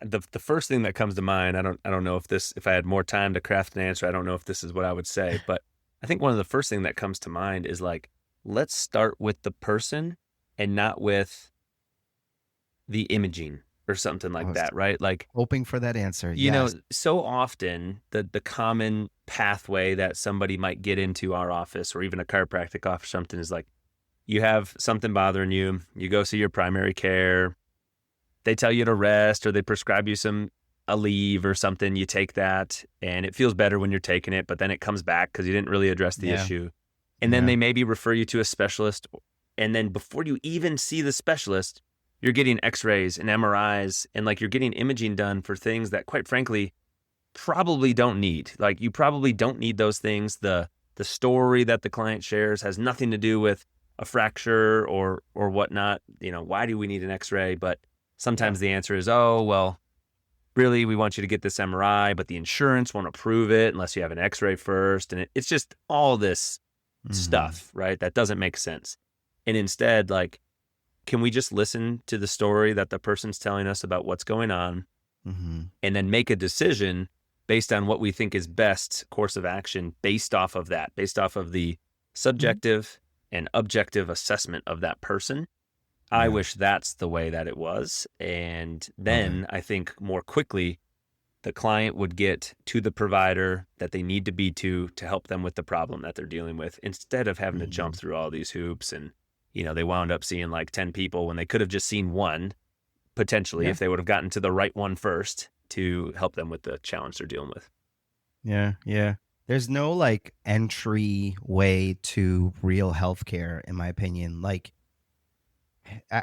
the first thing that comes to mind, I don't know if I had more time to craft an answer, I don't know if this is what I would say, but I think one of the first thing that comes to mind is like, let's start with the person and not with the imaging or something I like was that, right? Like, hoping for that answer. Yes. so often the common pathway that somebody might get into our office or even a chiropractic office or something is like, you have something bothering you, you go see your primary care, they tell you to rest or they prescribe you a leave or something, you take that and it feels better when you're taking it, but then it comes back because you didn't really address the Yeah. issue. And then Yeah. they maybe refer you to a specialist. And then before you even see the specialist, you're getting x-rays and MRIs and like you're getting imaging done for things that quite frankly probably don't need. Like you probably don't need those things. The story that the client shares has nothing to do with a fracture or whatnot. You know, why do we need an x-ray? But Yeah. sometimes the answer is, oh, well, really, we want you to get this MRI, but the insurance won't approve it unless you have an x-ray first. And it's just all this Mm-hmm. stuff, right? That doesn't make sense. And instead, like, can we just listen to the story that the person's telling us about what's going on Mm-hmm. and then make a decision based on what we think is best course of action based off of that, based off of the Mm-hmm. subjective and objective assessment of that person? I Yeah. wish that's the way that it was. And Love it. then I think more quickly, the client would get to the provider that they need to be to help them with the problem that they're dealing with instead of having to Mm-hmm. jump through all these hoops. And, you know, they wound up seeing like 10 people when they could have just seen one potentially Yeah. if they would have gotten to the right one first to help them with the challenge they're dealing with. Yeah. Yeah. There's no like entry way to real healthcare, in my opinion. Like,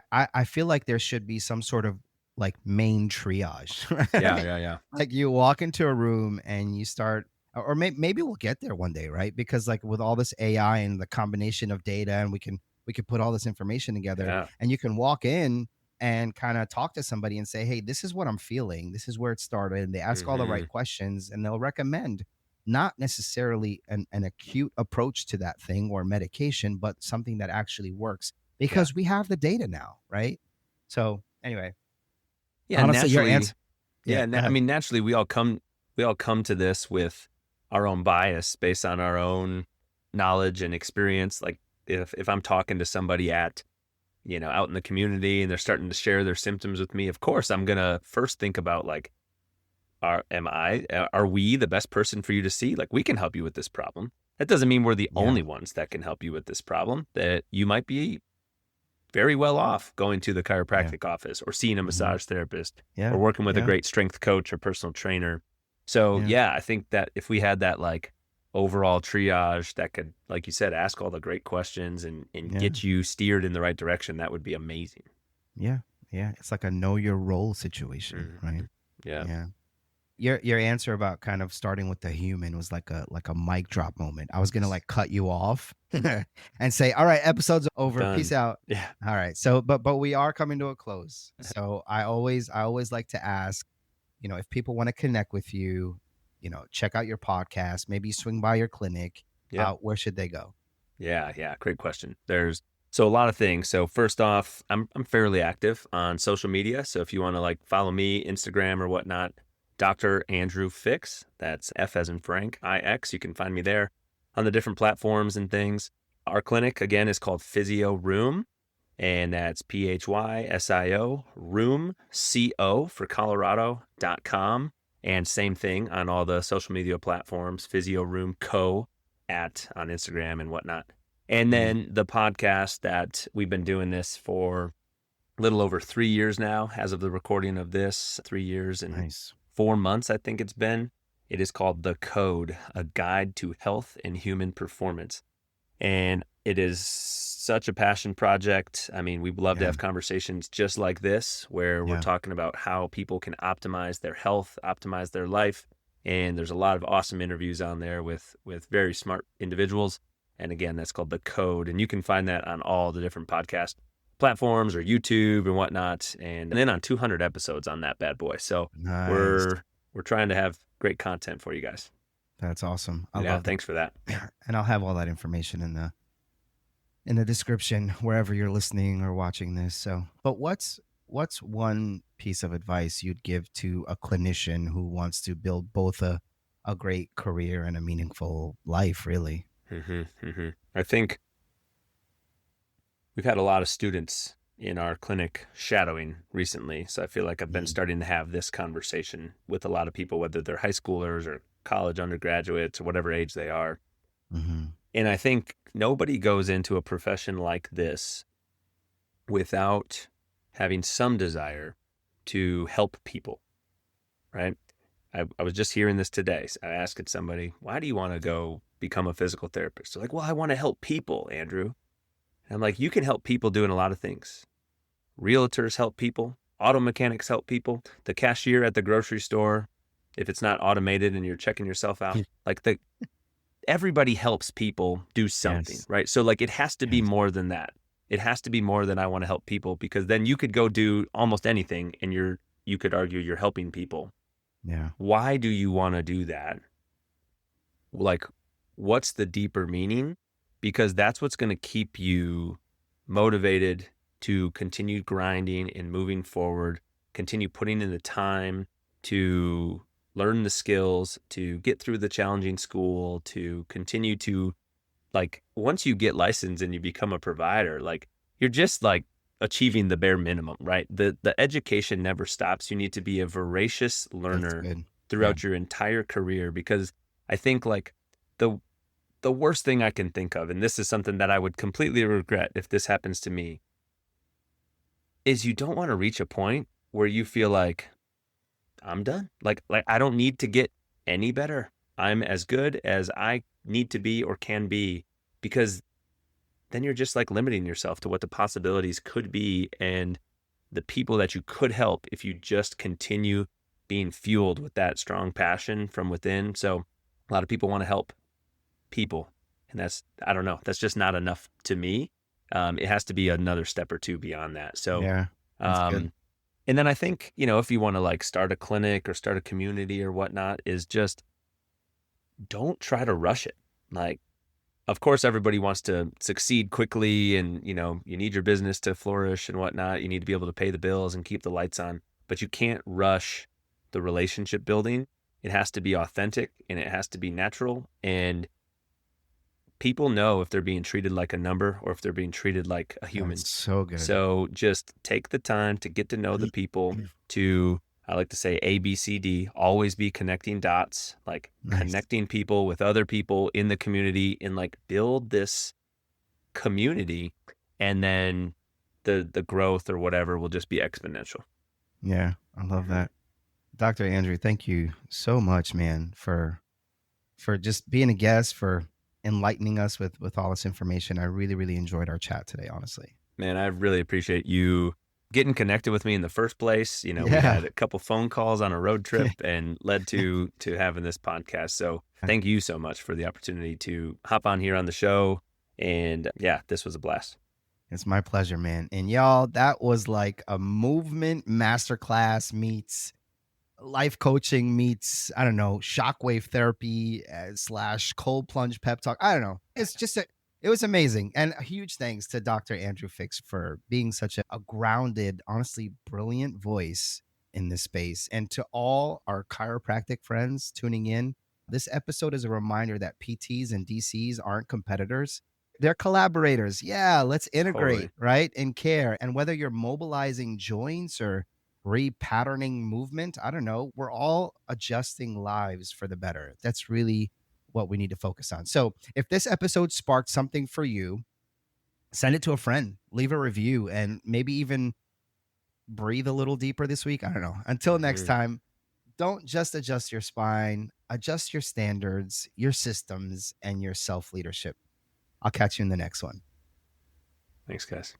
I feel like there should be some sort of like main triage, Yeah, right? yeah, yeah. Like you walk into a room and you start, or maybe we'll get there one day, right? Because like with all this AI and the combination of data, and we can put all this information together, Yeah. and you can walk in and kind of talk to somebody and say, hey, this is what I'm feeling. This is where it started. And they ask all the right Hmm. questions, and they'll recommend not necessarily an acute approach to that thing or medication, but something that actually works Yeah. because we have the data now, right? So anyway, Yeah. honestly, your Naturally. answer, yeah, go I ahead. mean, naturally, we all come to this with our own bias based on our own knowledge and experience. Like if I'm talking to somebody at, you know, out in the community and they're starting to share their symptoms with me, of course, I'm gonna first think about like, are we the best person for you to see? Like, we can help you with this problem. That doesn't mean we're the Yeah. only ones that can help you with this problem. That you might be very well off going to the Yeah. chiropractic office or seeing a Hmm. massage therapist or Yeah. working with a Yeah. great strength coach or personal trainer. So Yeah. yeah, I think that if we had that like overall triage that could, like you said, ask all the great questions and Yeah. get you steered in the right direction, that would be amazing. Yeah. Yeah. It's like a know your role situation, right? Mhm. Yeah. Yeah. Your answer about kind of starting with the human was like a mic drop moment. I was gonna like cut you off and say, "All right, episode's over. Peace Done. out." Yeah. All right. So, but we are coming to a close. So I always like to ask, if people want to connect with you, check out your podcast, maybe swing by your clinic. Yeah. Where should they go? Yeah, yeah, great question. There's so a lot of things. So first off, I'm fairly active on social media. So if you want to like follow me, Instagram or whatnot, Dr. Andrew Fix, that's F as in Frank, IX. You can find me there on the different platforms and things. Our clinic again is called Physio Room, and that's PHYSIO Room CO for Colorado.com. And same thing on all the social media platforms, Physio Room Co at on Instagram and whatnot. And Mhm. then the podcast that we've been doing this for a little over 3 years now, as of the recording of this, 3 years and Nice. 4 months, I think it's been. It is called The Code, a guide to health and human performance. And it is such a passion project. I mean, we'd love to Yeah. have conversations just like this, where we're Yeah. talking about how people can optimize their health, optimize their life. And there's a lot of awesome interviews on there with very smart individuals. And again, that's called The Code. And you can find that on all the different podcast platforms or YouTube and whatnot. And then on 200 episodes on that bad boy. So Nice. we're trying to have great content for you guys. That's awesome. I Yeah, love that. thanks for that. And I'll have all that information in the description wherever you're listening or watching this. So, but what's one piece of advice you'd give to a clinician who wants to build both a great career and a meaningful life, really? I think we've had a lot of students in our clinic shadowing recently. So I feel like I've been Mhm. starting to have this conversation with a lot of people, whether they're high schoolers or college undergraduates or whatever age they are. Mhm. And I think nobody goes into a profession like this without having some desire to help people, right? I was just hearing this today. I asked somebody, why do you want to go become a physical therapist? They're like, well, I want to help people, Andrew. And I'm like, you can help people doing a lot of things. Realtors help people. Auto mechanics help people. The cashier at the grocery store, if it's not automated and you're checking yourself out, like everybody helps people do something, Yes. right? So like it has to be Yes. more than that. It has to be more than I want to help people, because then you could go do almost anything and you could argue you're helping people. Yeah. Why do you want to do that? Like, what's the deeper meaning? Because that's what's going to keep you motivated to continue grinding and moving forward, continue putting in the time to learn the skills, to get through the challenging school, to continue to, like, once you get licensed and you become a provider, like, you're just like achieving the bare minimum, right? The education never stops. You need to be a voracious That's learner good. Yeah. throughout your entire career, because I think like the the worst thing I can think of, and this is something that I would completely regret if this happens to me, is you don't want to reach a point where you feel like I'm done. Like I don't need to get any better. I'm as good as I need to be or can be, because then you're just like limiting yourself to what the possibilities could be and the people that you could help if you just continue being fueled with that strong passion from within. So a lot of people want to help people, and that's, I don't know, that's just not enough to me. It has to be another step or two beyond that. So Yeah. That's good. um and then I think, if you want to like start a clinic or start a community or whatnot, is just don't try to rush it. Like, of course everybody wants to succeed quickly, and you need your business to flourish and whatnot. You need to be able to pay the bills and keep the lights on, but you can't rush the relationship building. It has to be authentic and it has to be natural, and people know if they're being treated like a number or if they're being treated like a human. That's so good. So just take the time to get to know the people, to, I like to say ABCD, always be connecting dots, like Nice. connecting people with other people in the community, and like build this community. And then the growth or whatever will just be exponential. Yeah. I love that. Dr. Andrew, thank you so much, man, for just being a guest, for enlightening us with all this information. I really, really enjoyed our chat today, honestly. Man, I really appreciate you getting connected with me in the first place. We Yeah. had a couple phone calls on a road trip and led to having this podcast. So thank you so much for the opportunity to hop on here on the show. And yeah, this was a blast. It's my pleasure, man. And y'all, that was like a movement masterclass meets life coaching meets, I don't know, shockwave therapy slash cold plunge pep talk. I don't know. It was amazing. And a huge thanks to Dr. Andrew Fix for being such a grounded, honestly brilliant voice in this space. And to all our chiropractic friends tuning in, this episode is a reminder that PTs and DCs aren't competitors. They're collaborators. Yeah, let's integrate, Totally. right? And care. And whether you're mobilizing joints or repatterning movement, I don't know, we're all adjusting lives for the better. That's really what we need to focus on. So if this episode sparked something for you, send it to a friend, leave a review, and maybe even breathe a little deeper this week. I don't know. Until next Mhm. time, don't just adjust your spine, adjust your standards, your systems, and your self leadership. I'll catch you in the next one. Thanks, guys.